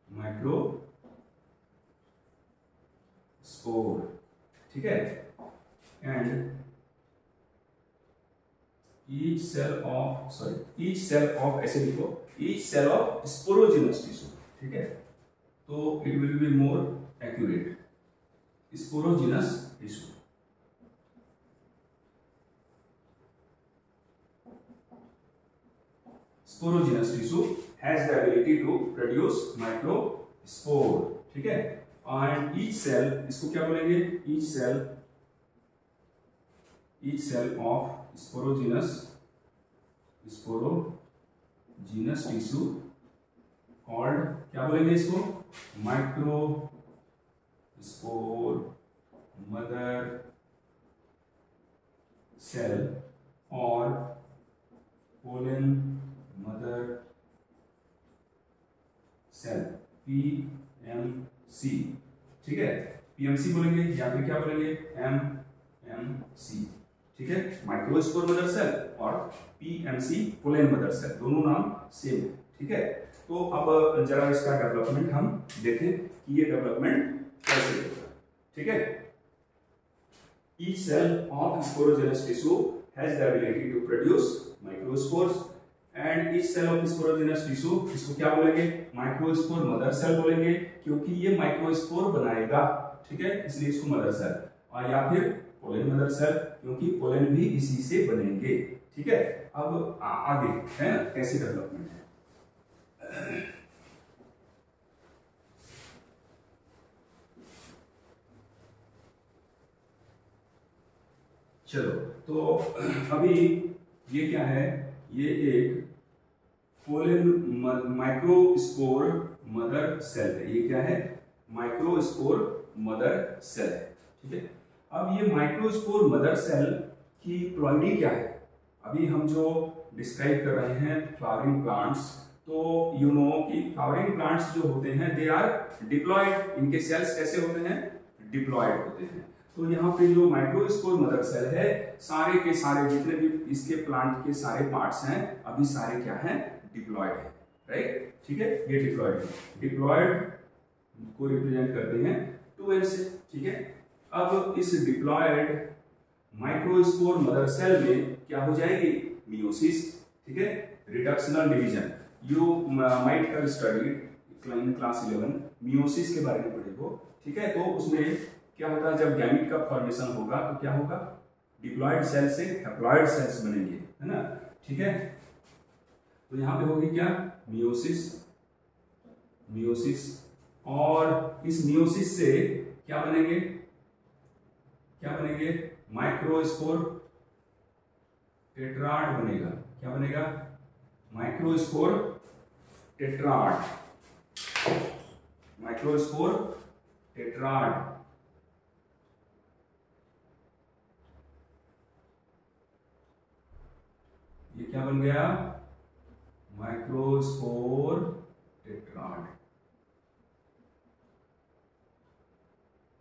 microspore. ठीक है, एंड ईच सेल ऑफ ऐसे लिखो, each cell of sporogenous tissue. ठीक है, तो it will be more accurate, sporogenous tissue. Sporogenous tissue has the ability to produce microspore। ठीक है, एंड ईच सेल, इसको क्या बोलेंगे, each cell of sporogenous tissue called, क्या बोलेंगे इसको, माइक्रोस्पोर मदर सेल और पोलन मदर सेल, PMC। ठीक है, PMC बोलेंगे या फिर क्या बोलेंगे, MMC। ठीक है, माइक्रोस्पोर मदर सेल और PMC पोलन मदर सेल, दोनों नाम सेम है। ठीक है, तो अब जरा इसका डेवलपमेंट हम देखें कि ये डेवलपमेंट कैसे होगा। ठीक है, each cell of sporogenous tissue has the ability to produce microspores, and इस सेल ऑफ स्पोरोजिनस टिश्यू, इसको क्या बोलेंगे, माइक्रोस्पोर मदर सेल बोलेंगे, क्योंकि ये माइक्रोस्पोर बनाएगा। ठीक है, इसलिए इसको मदर सेल, और या फिर पोलन मदर सेल, क्योंकि पोलन भी इसी से बनेंगे। ठीक है, अब आगे है ना कैसे डेवलपमेंट है। चलो, तो अभी ये क्या है, ये एक पोलन माइक्रोस्पोर मदर सेल है। ये क्या है, माइक्रोस्पोर मदर सेल है। ठीक है, अब ये माइक्रोस्पोर मदर सेल की प्लॉइडी क्या है, अभी हम जो डिस्क्राइब कर रहे हैं फ्लावरिंग प्लांट्स, तो यू नो कि फ्लावरिंग प्लांट्स जो होते हैं दे आर डिप्लॉयड, इनके सेल्स कैसे होते हैं, डिप्लॉयड होते हैं। तो यहाँ पे जो माइक्रोस्पोर मदर सेल है, सारे के सारे जितने भी इसके प्लांट के सारे पार्ट्स हैं अभी सारे क्या हैं, डिप्लॉयड है, राइट। ठीक है, ये डिप्लॉयड है, डिप्लॉयड को रिप्रेजेंट करते हैं 2n से। ठीक है, अब इस डिप्लॉयड माइक्रोस्पोर मदर सेल में क्या हो जाएगी, मियोसिस। ठीक है, reductional division, you might have studied in class 11 meiosis के बारे में पढ़े हो। ठीक है, तो उसमें क्या होता है, जब गैमीट का फॉर्मेशन होगा तो क्या होगा, डिप्लॉयड सेल से हैप्लॉयड सेल्स बनेंगे, है ना। ठीक है, तो यहां पे होगी क्या, मियोसिस, मियोसिस, और इस मियोसिस से क्या बनेंगे, क्या बनेंगे, माइक्रोस्पोर टेट्राड बनेगा। क्या बनेगा, माइक्रोस्पोर टेट्राड, माइक्रोस्पोर टेट्राड। ये क्या बन गया, माइक्रोस्पोर टेट्राड।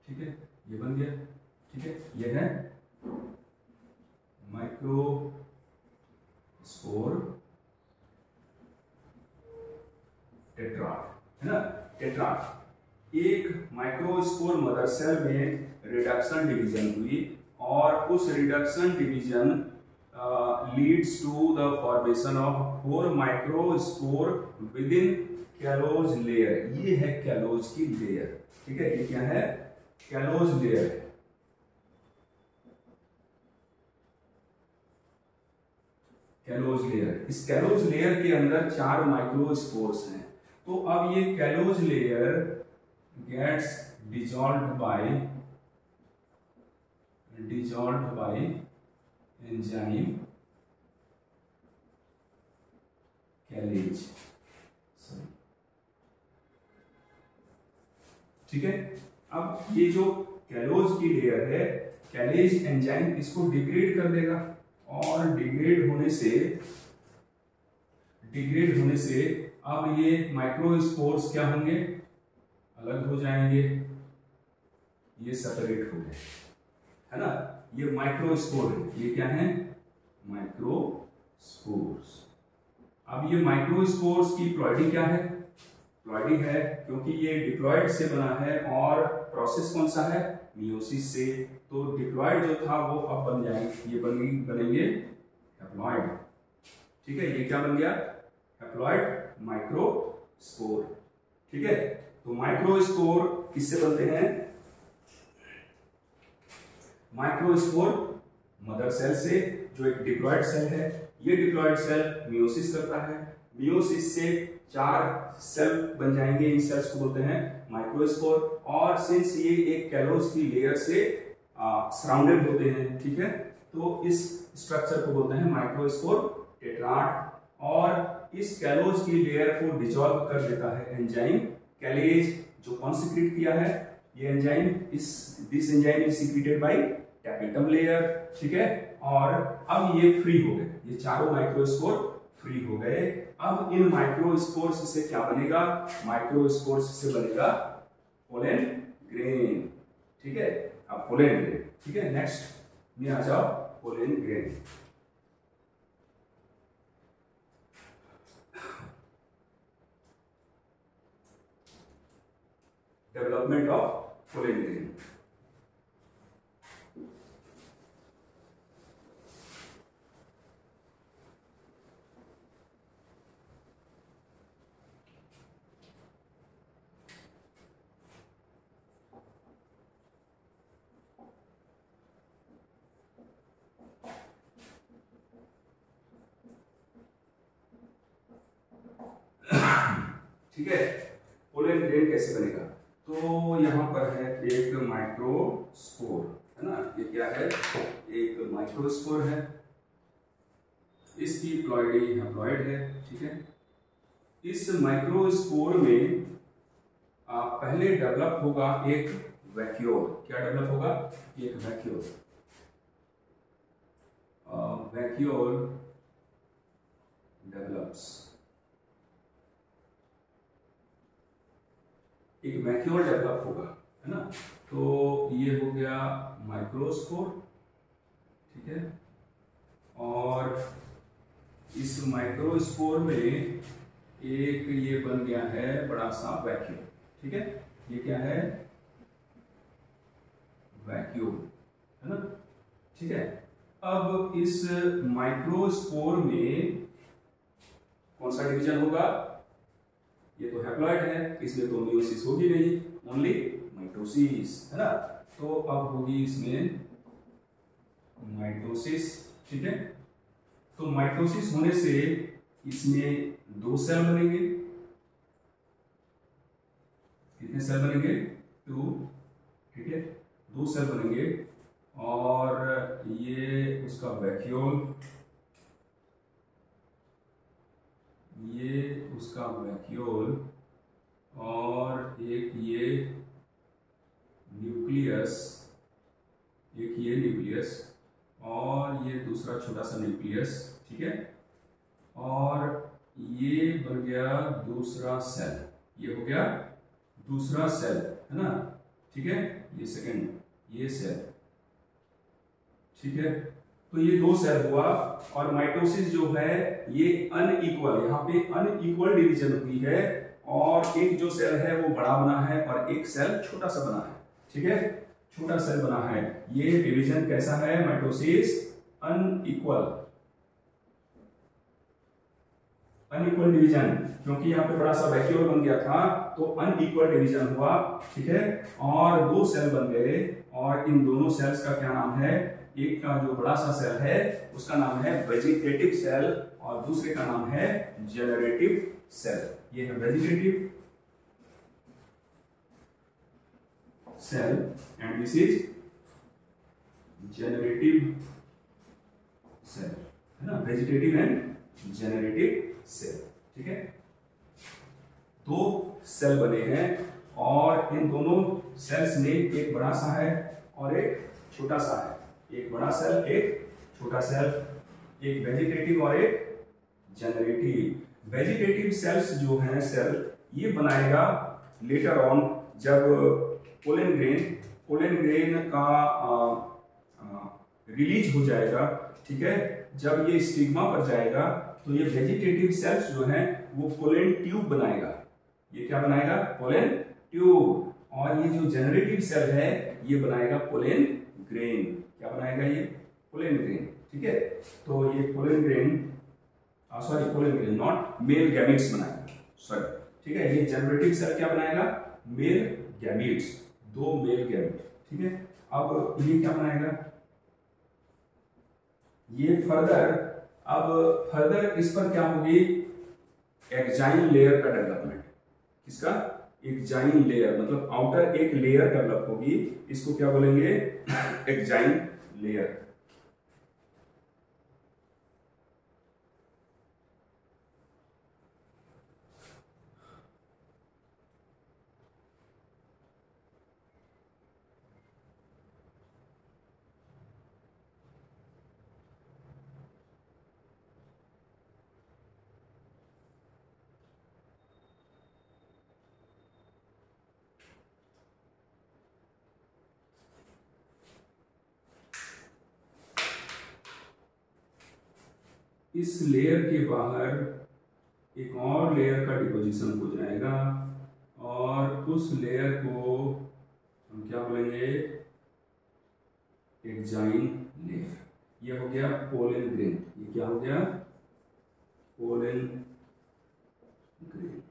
ठीक है, ये बन गया। ठीक है, ये है माइक्रोस्पोर टेट्राड, है ना, टेट्राड। एक माइक्रोस्पोर मदर सेल में रिडक्शन डिवीजन हुई और उस reduction division leads to the formation of 4 microspore within callose layer. ये है कैलोज की लेयर। ठीक है, ये क्या है, कैलोज लेयर है। कैलोज लेयर, इस कैलोज लेयर के अंदर 4 माइक्रोस्पोर्स हैं। तो अब ये callose layer gets dissolved by enzyme callase. ठीक है, अब ये जो कैलोज की लेयर है, कैलेज एंजाइम इसको डिग्रेड कर देगा और डिग्रेड होने से अब ये माइक्रोस्पोर्स क्या होंगे, अलग हो जाएंगे, ये सेपरेट हो गए, है ना। ये माइक्रोस्पोर है, ये क्या है, माइक्रोस्पोर्स। अब ये माइक्रोस्पोर्स की प्लॉइडी क्या है, प्लॉइडी है क्योंकि ये डिप्लॉयड से बना है और प्रोसेस कौन सा है, मियोसिस से। तो डिप्लॉयड जो था वो अब बन जाएंगे, ये बनेंगे हैप्लॉयड। ठीक है, ये क्या बन गया, हैप्लॉयड माइक्रोस्पोर। ठीक है, तो माइक्रोस्पोर किससे बनते हैं, माइक्रोस्पोर मदर सेल से, जो एक डिप्लॉयड सेल है। ये डिप्लॉयड सेल मियोसिस करता है, मियोसिस से 4 सेल बन जाएंगे, इन सेल्स को बोलते हैं माइक्रोस्पोर। और सिंस ये एक कैलोज की लेयर से सराउंडेड होते हैं, ठीक है, तो इस स्ट्रक्चर को बोलते हैं माइक्रोस्पोर टेट्राड। और इस कैलोज की लेयर को डिसॉल्व कर देता है एंजाइम कैलेज, जो कौन सीक्रेट किया है, ये enzyme, this enzyme is secreted by tapetum layer. ठीक है, और अब ये फ्री हो गए, ये चारों माइक्रोस्पोर फ्री हो गए। अब इन माइक्रोस्पोर्स से क्या बनेगा, माइक्रोस्पोर्स से बनेगा पोलन ग्रेन। ठीक है, अब पोलन ग्रेन। ठीक है, नेक्स्ट में आ जाओ, pollen grain. Development of pollen grain. ठीक है, पोलन ग्रेन कैसे बनेगा, तो यहां पर है एक माइक्रोस्पोर, है है ना। ये क्या है, एक माइक्रोस्पोर है, इसकी प्लॉइडी हैप्लॉइड है, ठीक है। इस माइक्रोस्पोर में पहले डेवलप होगा एक वैक्यूल। क्या डेवलप होगा, एक वैक्यूल। वैक्यूल डेवलप्स, एक वैक्यूल डेवलप होगा, है ना। तो ये हो गया माइक्रोस्पोर, ठीक है। और इस माइक्रोस्पोर में एक ये बन गया है बड़ा सा वैक्यूम, ठीक है। ये क्या है, वैक्यूम, है ना, ठीक है। अब इस माइक्रोस्पोर में कौन सा डिवीजन होगा, ये तो हैप्लॉइड है, इसमें तो मियोसिस होगी नहीं, ओनली माइटोसिस, है ना। तो अब होगी इसमें माइटोसिस, ठीक है। तो माइटोसिस होने से इसमें 2 सेल बनेंगे। कितने सेल बनेंगे, 2, ठीक है, 2 सेल बनेंगे। और ये उसका वैक्यूल, ये उसका वैक्यूल, और एक ये न्यूक्लियस, एक ये न्यूक्लियस, और ये दूसरा छोटा सा न्यूक्लियस, ठीक है। और ये बन गया दूसरा सेल, ये हो गया दूसरा सेल, है ना, ठीक है। ये सेकंड, ये सेल, ठीक है। तो ये 2 सेल हुआ। और माइटोसिस जो है ये अनइक्वल, यहाँ पे अनइक्वल डिवीजन हुई है, और एक जो सेल है वो बड़ा बना है और एक सेल छोटा सा बना है, ठीक है, छोटा सेल बना है। ये डिवीजन कैसा है, माइटोसिस अनइक्वल, अनइक्वल डिवीजन, क्योंकि यहाँ पे बड़ा सा वैक्यूल बन गया था तो अनइक्वल डिवीजन हुआ, ठीक है। और 2 सेल बन गए, और इन दोनों सेल्स का क्या नाम है, एक का जो बड़ा सा सेल है उसका नाम है वेजिटेटिव सेल, और दूसरे का नाम है जेनरेटिव सेल। ये है vegetative cell and this is generative cell, है ना, वेजिटेटिव एंड जेनरेटिव सेल, ठीक है। 2 सेल बने हैं, और इन दोनों सेल्स में एक बड़ा सा है और एक छोटा सा है, एक बड़ा सेल एक छोटा सेल, एक वेजिटेटिव और एक जेनरेटिव। वेजिटेटिव सेल्स जो हैं सेल, ये बनाएगा लेटर ऑन, जब पोलन ग्रेन का रिलीज हो जाएगा, ठीक है। जब ये स्टिग्मा पर जाएगा तो ये वेजिटेटिव सेल्स जो हैं वो पोलन ट्यूब बनाएगा। ये क्या बनाएगा, पोलन ट्यूब। और ये जो जेनरेटिव सेल है ये बनाएगा पोलन ग्रेन। क्या बनाएगा, ये पोलन ग्रेन, ठीक है। तो ये pollen grain, sorry pollen grain not, male gametes बनाएगा, सॉरी, ठीक है। ये जेनरेटिव सेल क्या बनाएगा, मेल गैमेट्स, 2 मेल गैमेट, ठीक है। अब ये क्या बनाएगा, ये फर्दर इस पर क्या होगी, एक्जाइन लेयर का डेवलपमेंट। किसका, एक्जाइन लेयर, मतलब आउटर एक लेयर डेवलप होगी, इसको क्या बोलेंगे, एक्जाइन लेयर। इस लेयर के बाहर एक और लेयर का डिपोजिशन हो जाएगा, और उस लेयर को हम क्या बोलेंगे, एक्जाइन लेयर। ये हो गया पोलन ग्रेन। ये क्या हो गया, पोलन ग्रेन,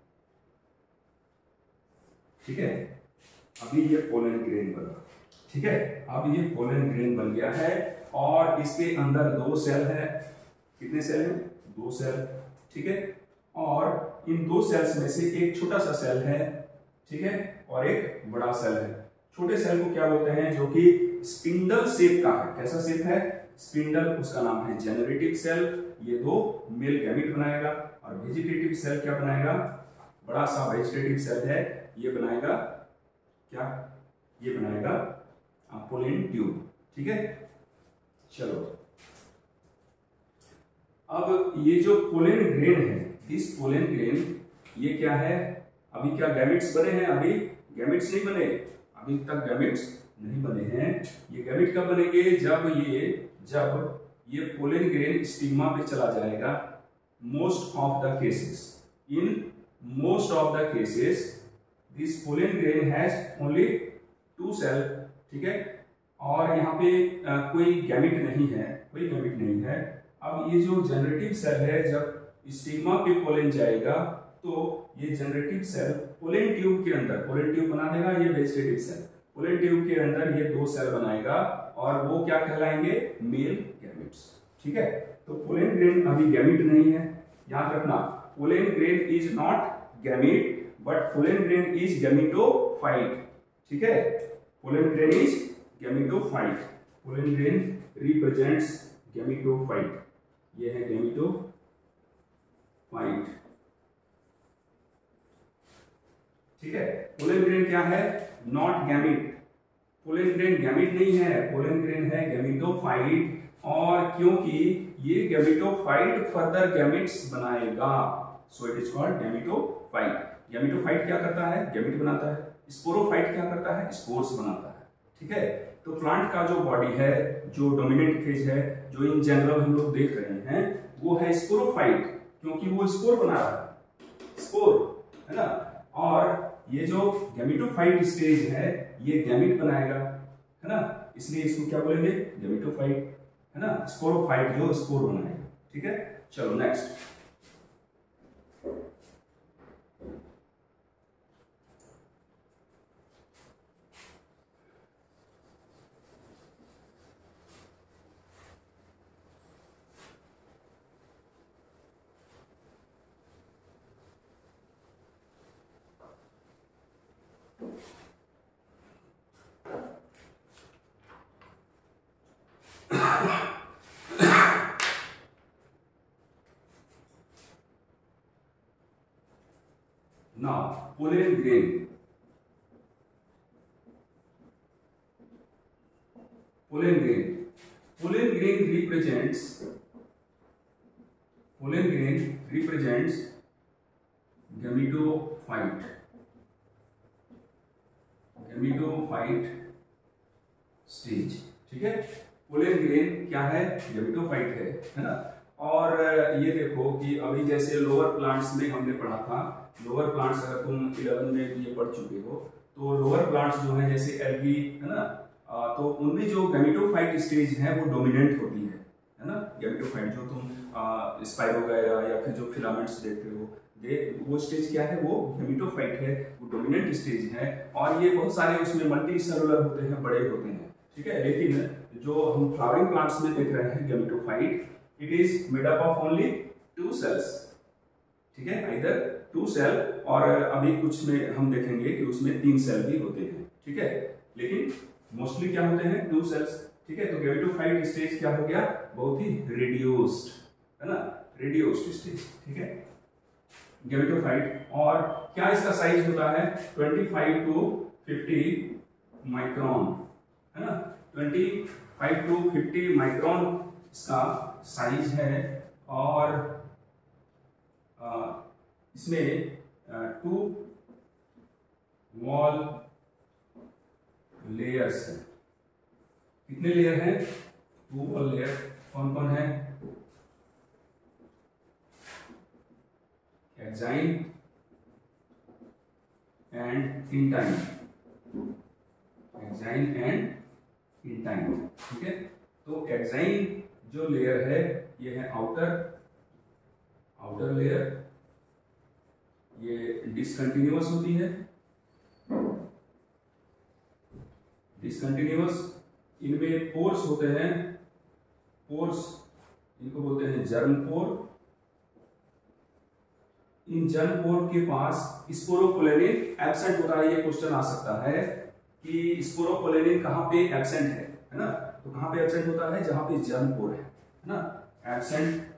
ठीक है। अभी ये पोलन ग्रेन बना, ठीक है। अब ये पोलन ग्रेन बन गया है, और इसके अंदर 2 सेल है। कितने सेल हैं, 2 सेल, ठीक है। और इन 2 सेल्स में से एक छोटा सा सेल है, ठीक है, और एक बड़ा सेल है। छोटे सेल को क्या बोलते हैं, जो कि स्पिंडल शेप का है। कैसा शेप है? स्पिंडल, उसका नाम है जेनरेटिव सेल। ये दो मेल गैमेट बनाएगा। और वेजिटेटिव सेल क्या बनाएगा? बड़ा सा वेजिटेटिव सेल है, ये बनाएगा क्या? ये बनाएगा पोलन ट्यूब। ठीक है, चलो अब ये जो पोलन ग्रेन है, दिस पोलन ग्रेन, ये क्या है? अभी क्या गैमेट्स बने हैं? अभी गैमेट्स नहीं बने, अभी तक गैमेट्स नहीं बने हैं। ये गैमेट कब बनेंगे? जब ये पोलन ग्रेन स्टिग्मा पे चला जाएगा। Most of the cases, in most of the cases this pollen grain has only 2 cell. ठीक है, और यहाँ पे कोई गैमेट नहीं है, कोई गैमेट नहीं है। अब ये जो जनरेटिव सेल है, जब स्टिग्मा पे पोलन जाएगा तो ये जनरेटिव सेल पोलन ट्यूब के अंदर, पोलन ट्यूब बना देगा। ये वेजिटेटिव सेल पोलन ट्यूब के अंदर ये 2 सेल बनाएगा और वो क्या कहलाएंगे? Male gametes. ठीक है, तो पोलन ग्रेन अभी गैमेट नहीं है, याद रखना। Pollen grain is not gamete but pollen grain is gametophyte. ठीक है, pollen grain is gametophyte. Pollen grain represents gametophyte. ये है गैमेटोफाइट। ठीक है, पोलन ग्रेन क्या है? Not gamete. Pollen grain gamete नहीं है, पोलन ग्रेन है गैमेटोफाइट। और क्योंकि ये गैमेटोफाइट फर्दर गैमेट्स बनाएगा, so it is called gametophyte. Gametophyte क्या करता है? गैमेट बनाता है। स्पोरोफाइट क्या करता है? स्पोर्स बनाता है। ठीक है, तो प्लांट का जो बॉडी है, जो डोमिनेंट फेज है, जो इन जनरल हम लोग देख रहे हैं, वो है स्पोरोफाइट, क्योंकि वो स्पोर बना रहा है, स्पोर, है ना। और ये जो गैमेटोफाइट स्टेज है, ये गैमेट बनाएगा, है ना, इसलिए इसको क्या बोलेंगे? गैमेटोफाइट, है ना। स्पोरोफाइट जो स्पोर बनाएगा। ठीक है, चलो next. Now, pollen grain. Pollen grain. Pollen grain represents gametophyte. Gametophyte stage. ठीक है, पोलन ग्रेन क्या है? गैमेटोफाइट है ना। और ये देखो कि अभी जैसे लोअर प्लांट्स में हमने पढ़ा था, लोअर प्लांट्स अगर तुम 11 में भी ये पढ़ चुके हो, तो लोअर प्लांट्स जो है जैसे एल्गी, है ना, तो उनमें जो गैमेटोफाइट स्टेज है वो डोमिनेंट होती है ना। गैमेटोफाइट जो तुम स्पाइरोगायरा या फिर जो फिलामेंट्स देखते हो, वो स्टेज क्या है? वो गैमेटोफाइट है, वो डोमिनेंट स्टेज है। और ये बहुत सारे उसमें मल्टी सेलुलर होते हैं, बड़े होते हैं। ठीक है, लेकिन जो हम फ्लावरिंग प्लांट्स में देख रहे हैं gametophyte, it is made up of only 2 cells. ठीक है, इधर 2 सेल, और अभी कुछ में हम देखेंगे कि उसमें 3 सेल भी होते हैं। ठीक है, लेकिन मोस्टली क्या होते हैं? 2 सेल्स। ठीक है, तो गैमेटोफाइट स्टेज क्या हो गया? बहुत ही रिड्यूस्ड, है ना, रिड्यूस्ड स्टेज। ठीक है, गैमेटोफाइट। और क्या इसका साइज होता है? 25 to 50 माइक्रोन, है ना। 25 to 50 माइक्रोन इसका साइज है। और इसमें 2 वॉल लेयर्स हैं। कितने लेयर हैं? 2 वॉल लेयर। कौन कौन है? Exine and intine. Exine and intine. ठीक है, तो एक्साइन जो लेयर है ये है आउटर लेयर, ये डिसकंटिन्यूअस होती है, डिसकंटिन्यूअस। इनमें पोर्स होते हैं, पोर्स इनको बोलते हैं जर्म पोर। इन जर्म पोर के पास स्पोरोपोलेनिन एब्सेंट होता है। ये क्वेश्चन आ सकता है कि स्पोरोपोलेनिन कहां पे एब्सेंट है। है ना। तो कहां पे एब्सेंट होता है, जहां पे जर्म पोर है ना। एब्सेंट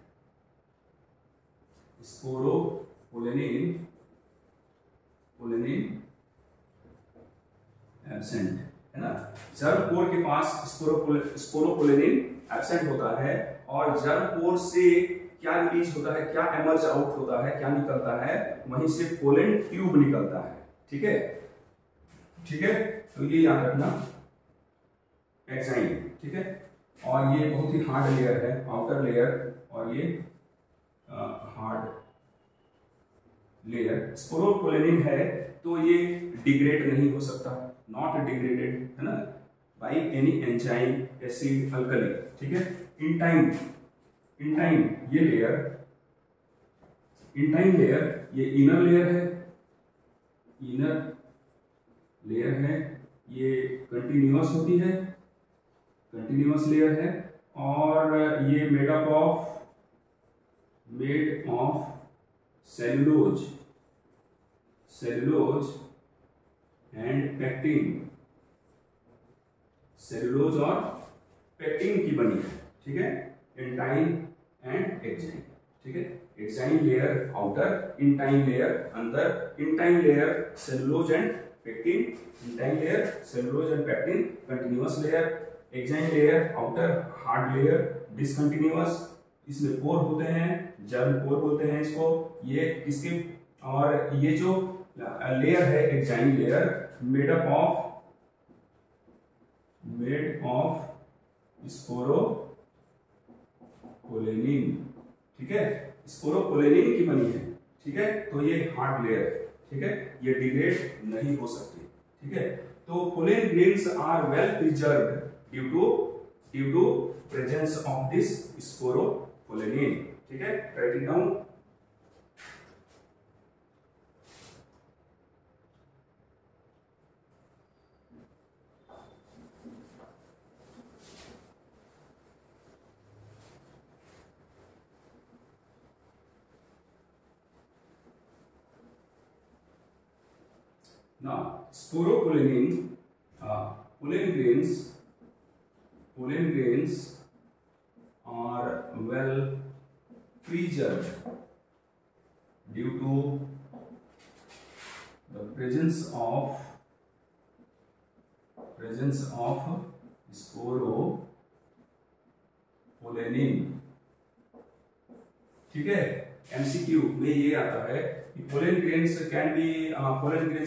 स्पोरोपोलेनिन, पोलेनिन एब्सेंट, है ना। जर्म पोर के पास स्पोरोपोलेनिन एब्सेंट होता है, और जर्म पोर से क्या रिलीज होता है, क्या एमर्ज आउट होता है, क्या निकलता है, वहीं से पोलन ट्यूब निकलता है। ठीक है, ठीक है, तो ये याद रखना, एक्साइन। ठीक है, और ये बहुत ही हार्ड लेयर है, आउटर लेयर, और ये हार्ड लेयर। स्पोरोपोलेनिन है तो ये डिग्रेड नहीं हो सकता, नॉट डिग्रेडेड, है ना, bye any enzyme, acid, alkali. ठीक है, इन टाइम ये लेयर, इंटाइन लेयर, ये इनर लेयर है, इनर लेयर है, ये कंटिन्यूअस होती है, कंटिन्यूअस लेयर है, और ये made of cellulose and pectin, cellulose और पेक्टिन की बनी है। ठीक है, इंटाइन एंड एक्साइन। ठीक है, exine layer outer, intine layer अंदर, intine layer cellulose and pectin, intine layer cellulose and pectin, continuous layer, exine layer outer, hard layer, discontinuous, इसमें पोर होते हैं, जर्म पोर बोलते हैं इसको। ये किसके, और ये जो लेयर है exine layer, made of sporopollenin. ठीक है, स्पोरोपोलेनिन की बनी है। ठीक है, तो ये हार्ड लेयर है। ठीक है, ये डिग्रेड नहीं हो सकती। ठीक है, तो pollen grains are well preserved due to presence of this sporopollenin. ठीक है, right it down. Now, sporopollenin, pollen grains are well preserved due to the presence of sporopollenin. ठीक है, एमसीक्यू में ये आता है कि pollen grains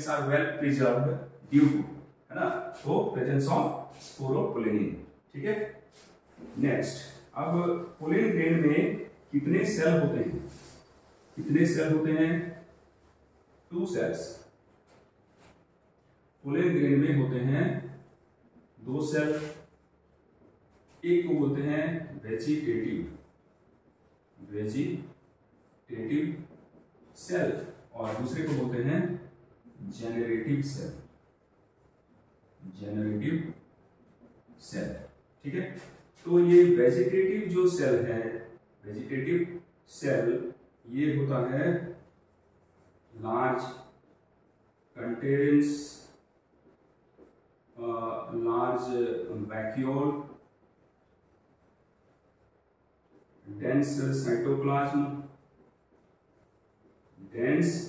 are well preserved due to, है ना, तो प्रेजेंस ऑफ स्पोरोपोलेनिन। ठीक है, नेक्स्ट, अब पोलन ग्रेन में कितने सेल होते हैं, कितने सेल होते हैं, 2 सेल्स। पोलन ग्रेन में होते हैं 2 सेल, एक को बोलते हैं वेजिटेटिव सेल, और दूसरे को बोलते हैं जेनरेटिव सेल। ठीक है, तो ये वेजिटेटिव जो सेल है, वेजिटेटिव सेल ये होता है large contains large vacuole, dense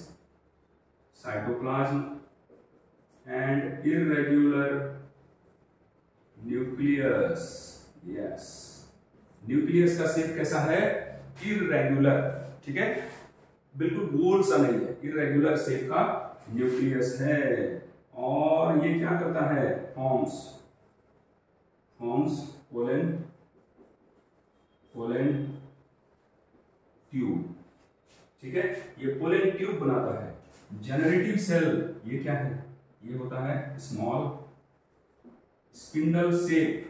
cytoplasm and irregular nucleus. Yes, nucleus का शेप कैसा है, इरेगुलर। ठीक है, बिल्कुल गोल सा नहीं है, इरेगुलर शेप का न्यूक्लियस है, और ये क्या करता है, फॉर्म्स पोलन ट्यूब। ठीक है, ये पोलन ट्यूब बनाता है। जनरेटिव सेल ये क्या है, ये होता है स्मॉल स्पिंडल शेप,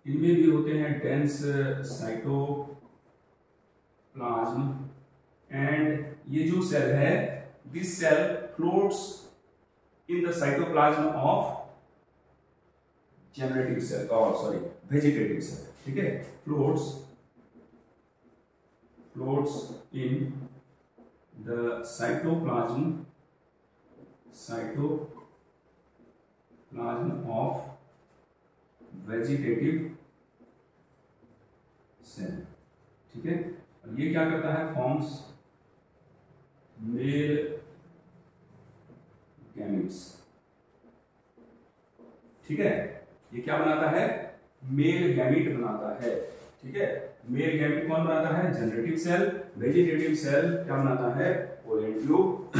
इनमें भी होते हैं डेंस साइटोप्लाज्म, एंड ये जो सेल है, this cell floats in the cytoplasm of vegetative cell. ठीक है, floats in the cytoplasm cytoplasm of vegetative cell. ठीक है, और ये क्या करता है, फॉर्म्स मेल गैमेट्स। ठीक है, ये क्या बनाता है, मेल गैमेट बनाता है। ठीक है, मेल गैमेट कौन बनाता है, जनरेटिव सेल। वेजिटेटिव सेल क्या बनाता है, पोलन ट्यूब।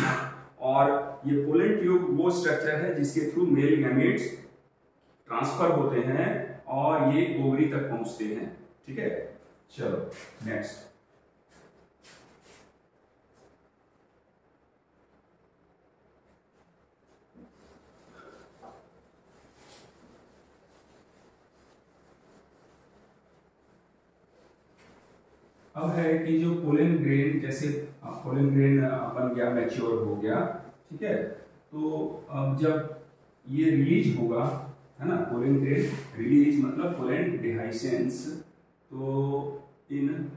और ये पोलन ट्यूब वो स्ट्रक्चर है जिसके थ्रू मेल गैमेट्स ट्रांसफर होते हैं और ये ओवरी तक पहुंचते हैं। ठीक है, चलो नेक्स्ट। अब है कि जो पोलन ग्रेन, जैसे पोलन ग्रेन बन गया, मैच्योर हो गया। ठीक है, तो अब जब ये रिलीज होगा, है ना, पोलन ग्रेन रिलीज मतलब पोलन डिहाइसेंस। तो इन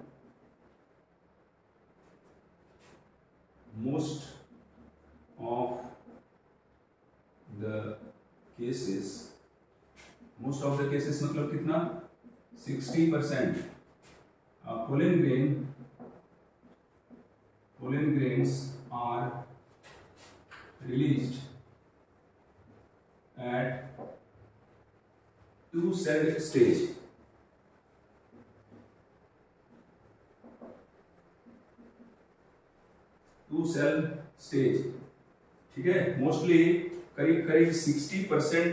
most of the cases, most of the cases मतलब कितना, 60% pollen grains are released at two-cell stage. two-cell stage। ठीक है, मोस्टली करीब करीब 60%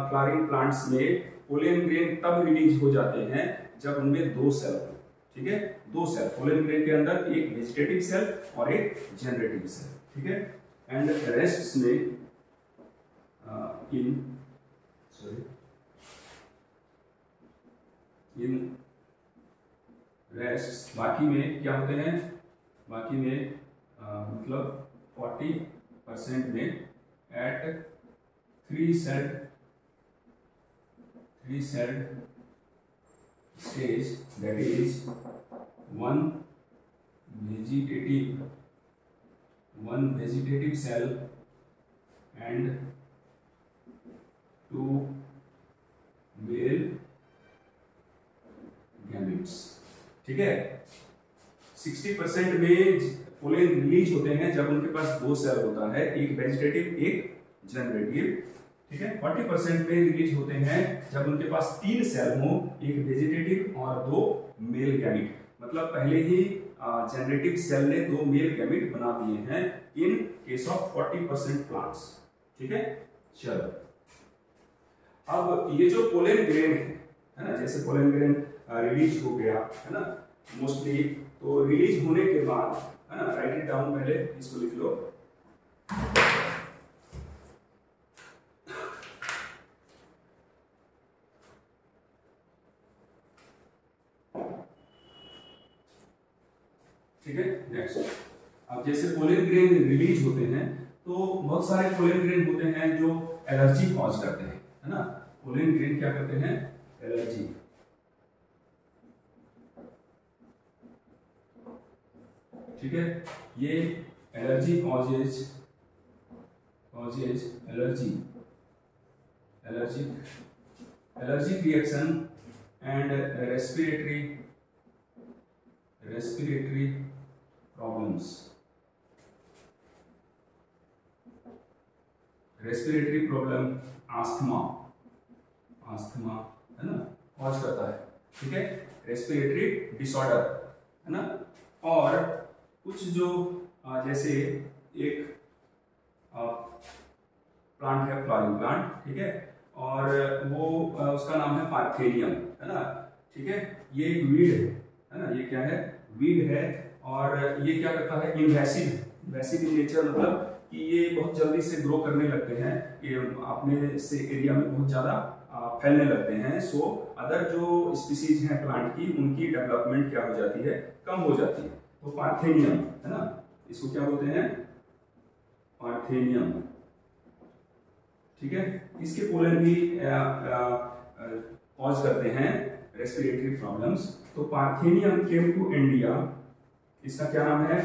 फ्लावरिंग प्लांट्स में पोलन ग्रेन तब रिलीज हो जाते हैं जब उनमें दो सेल। ठीक है, दो सेल पोलन ग्रेन के अंदर, एक वेजिटेटिव सेल और एक जनरेटिव सेल। ठीक है, एंड रेस्ट में इन रेस्ट बाकी में क्या होते हैं, बाकी में मतलब 40% में at three celled stage, that is one vegetative cell and two male gametes। ठीक है, 60% में पोलन रिलीज होते हैं जब उनके पास दो सेल होता है, एक वेजिटेटिव एक जनरेटिव। ठीक है, 40% में रिलीज होते हैं जब उनके पास तीन सेल हो, एक वेजिटेटिव और दो मेल गैमेट। मतलब पहले ही जनरेटिव सेल ने दो मेल गैमेट बना दिए हैं इन केस ऑफ 40% प्लांट्स। ठीक है, चलो अब ये जो पोलन ग्रेन है ना, जैसे पोलन ग्रेन रिलीज हो गया है ना मोस्टली, तो रिलीज होने के बाद, है ना, राइट इट डाउन, पहले इसको लिख लो। ठीक है, नेक्स्ट। अब जैसे पोलन ग्रेन रिलीज होते हैं तो बहुत सारे पोलन ग्रेन होते हैं जो एलर्जी कॉज करते हैं, है ना। पोलन ग्रेन क्या करते हैं, एलर्जी। ठीक है, ये allergy causes allergy reaction and respiratory problems, respiratory problem, asthma है ना, कॉज करता है। ठीक है, रेस्पिरेटरी डिसऑर्डर, है ना। और कुछ जो जैसे एक प्लांट है, फ्लावरिंग प्लांट, ठीक है, और वो उसका नाम है पार्थेनियम, है ना। ठीक है, ये एक वीड है ना, ये क्या है, वीड है। और ये क्या करता है, इन्वेसिव इन नेचर, मतलब कि ये बहुत जल्दी से ग्रो करने लगते हैं, ये अपने से एरिया में बहुत ज्यादा फैलने लगते हैं। सो अदर जो स्पीसीज हैं प्लांट की, उनकी डेवलपमेंट क्या हो जाती है, कम हो जाती है। तो पार्थेनियम, है ना, इसको क्या बोलते हैं, पार्थेनियम। ठीक है, इसके पोलन भी कॉज करते हैं रेस्पिरेटरी प्रॉब्लम्स। तो पार्थेनियम केम टू इंडिया, इसका क्या नाम है,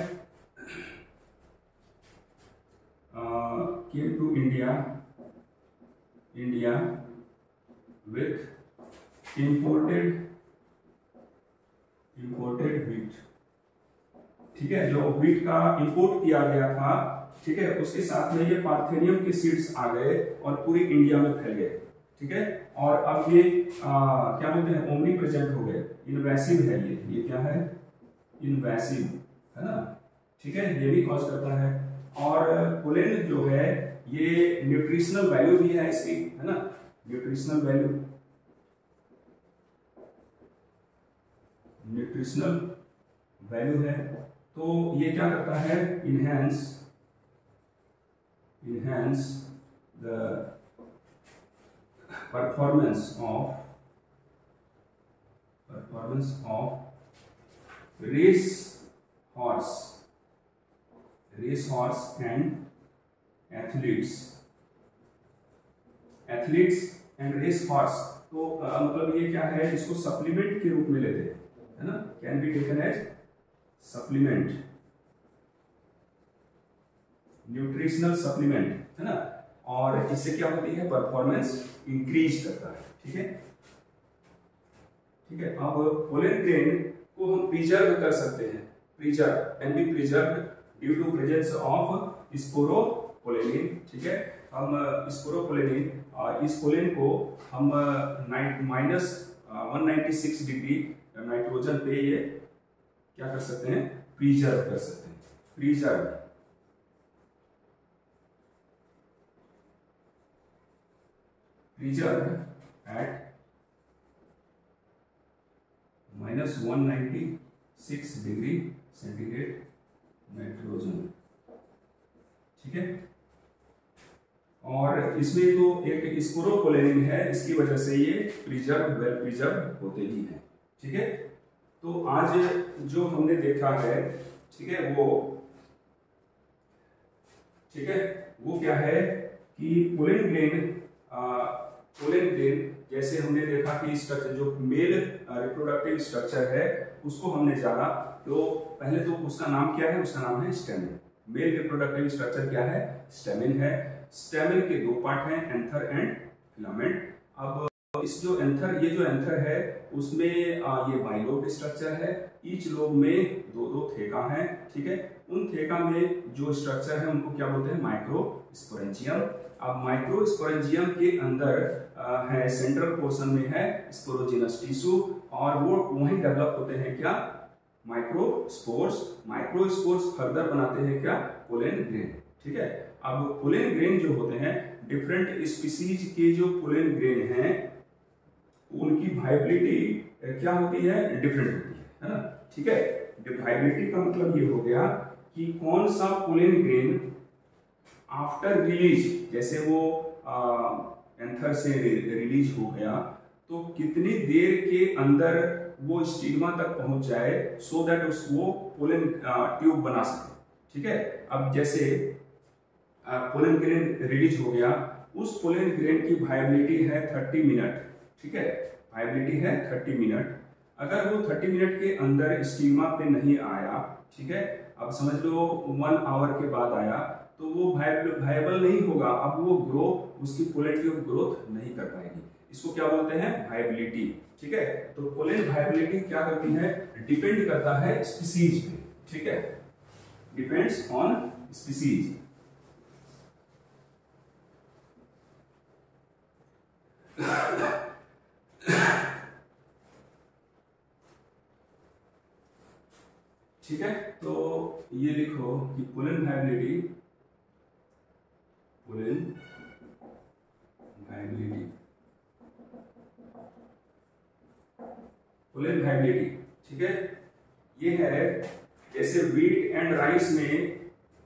came to India with imported wheat। ठीक है, जो व्हीट का इंपोर्ट किया गया था, ठीक है, उसके साथ में ये पार्थेनियम के सीड्स आ गए और पूरी इंडिया में फैल गए। ठीक है, और अब ये क्या बोलते हैं, ओमनी प्रेजेंट हो गए, इन्वेसिव है ये क्या है, इन्वेसिव है ना। ठीक है, ये भी कॉज करता है। और पोलेन जो है ये न्यूट्रिशनल वैल्यू भी है इसकी, है ना, न्यूट्रिशनल वैल्यू है। तो ये क्या करता है, enhance the performance of race horse and athletes and race horse. तो मतलब ये क्या है, इसको सप्लीमेंट के रूप में लेते हैं, है ना, can be taken as supplement, nutritional supplement, है ना। और इससे क्या होती है, परफॉर्मेंस इंक्रीज करता है। ठीक है, अब पोलेन ग्रेन को हम प्रिजर्व कर सकते हैं, can be preserve due to presence of sporopollenin. ठीक है, हम स्पोरोपोलेनिन, इस पोलेन को हम -196 डिग्री नाइट्रोजन पे ये क्या कर सकते हैं, प्रिजर्व कर सकते हैं, preserve at -196 degree centigrade nitrogen. ठीक है, और इसमें तो एक स्पोरोपोलेनिन है, इसकी वजह से ये वेल प्रिजर्व होते ही हैं। ठीक है, तो आज जो हमने देखा है, ठीक है, वो क्या है कि पोलेन ग्रेन जैसे हमने देखा कि स्ट्रक्चर, जो मेल रिप्रोडक्टिव स्ट्रक्चर है उसको हमने जाना। तो पहले तो उसका नाम क्या है, उसका नाम है स्टेमिन। मेल रिप्रोडक्टिव स्ट्रक्चर क्या है, स्टेमिन है। स्टेमिन के दो पार्ट हैं, एंथर एंड फिलामेंट। अब ये जो एंथर है उसमें ये बाइलोब स्ट्रक्चर है, ईच लोब में दो थेका हैं। ठीक है, उन थेका में जो स्ट्रक्चर है उनको क्या बोलते हैं, माइक्रोस्पोरेंजियम। अब माइक्रोस्पोरेंजियम के अंदर है, सेंट्रल पोर्शन में है स्पोरोजिनस टिश्यू, और वो वहीं डेवलप होते हैं क्या, माइक्रोस्पोर्स फर्दर बनाते हैं क्या, पोलेन ग्रेन। ठीक है, अब पोलेन ग्रेन जो होते हैं, डिफरेंट स्पीसीज के जो पोलेन ग्रेन हैं उनकी वाइबिलिटी क्या होती है, डिफरेंट होती है ना। ठीक है, वाइबिलिटी का मतलब ये हो गया कि कौन सा पोलेन ग्रेन आफ्टर रिलीज, जैसे वो एंथर से रिलीज हो गया तो कितनी देर के अंदर वो स्टिग्मा तक पहुंच जाए, सो दैट उसको पोलेन ट्यूब बना सके। ठीक है, अब जैसे पोलेन ग्रेन रिलीज हो गया, उस पोलेन ग्रेन की वाइबिलिटी है 30 मिनट। ठीक है, वाइबिलिटी है 30 मिनट। अगर वो 30 मिनट के अंदर स्टिग्मा पे नहीं आया, ठीक है, अब समझ लो 1 आवर के बाद आया, तो वो वायबल नहीं होगा। अब वो उसकी पोलेन ट्यूब ग्रोथ नहीं कर पाएगी। इसको क्या बोलते हैं, वायबिलिटी। ठीक है, तो पोलेन वायबिलिटी क्या करती है, डिपेंड करता है स्पीसीज पे। ठीक है, डिपेंड्स ऑन स्पीसीज। ठीक है, तो ये लिखो कि पोलेन वायबिलिटी ठीक है, ये है जैसे व्हीट एंड राइस में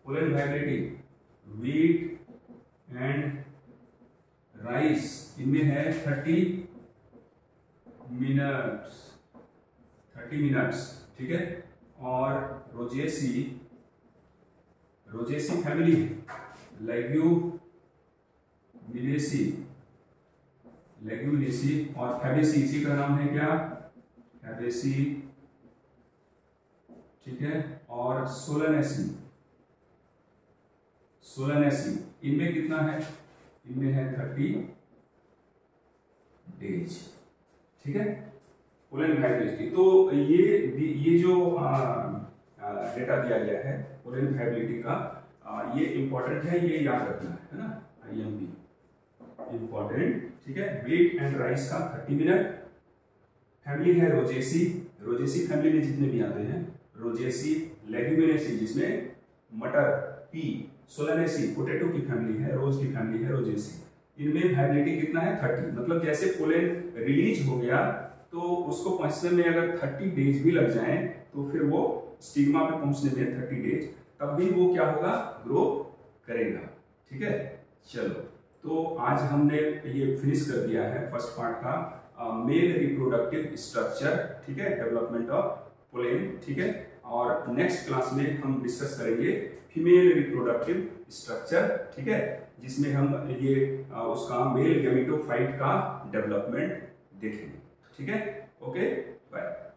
pollen viability, wheat and rice इनमें है 30 मिनट्स। ठीक है, और रोजेसी फैमिली, लेग्यूमिनेसी और फैबेसी, इसी का नाम है क्या, फैबेसी। ठीक है, और सोलानेसी इनमें कितना है, इनमें है 30 डेज, ठीक है, पोलन वायबिलिटी। तो ये जो डेटा दिया गया है पोलन वायबिलिटी का, ये इंपॉर्टेंट है, ये याद रखना है ना, IMP इंपॉर्टेंट, ठीक है। वेट एंड राइस का 30 मिनट। फैमिली है रोजेसी, रोजेसी फैमिली में जितने भी आते हैं, रोजेसी, लेग्यूमिनेसी जिसमें मटर, पी, सोलानेसी पोटैटो की फैमिली है, रोज की फैमिली है रोजेसी। इनमें वायबिलिटी कितना है 30, मतलब जैसे पोलन रिलीज हो गया तो उसको पहुंचने में अगर 30 डेज भी लग जाएं तो फिर वो स्टिग्मा पे पहुंचने में 30 डेज, तब भी वो क्या होगा, ग्रो करेगा, ठीक है। चलो, तो आज हमने ये फिनिश कर दिया है फर्स्ट पार्ट का मेल रिप्रोडक्टिव स्ट्रक्चर, ठीक है, डेवलपमेंट ऑफ पोलन, ठीक है। और नेक्स्ट क्लास में हम डिस्कस करेंगे फीमेल रिप्रोडक्टिव स्ट्रक्चर, ठीक है, जिसमें हम ये उसका मेल गैमेटोफाइट का डेवलपमेंट देखेंगे, ठीक है। Okay, bye.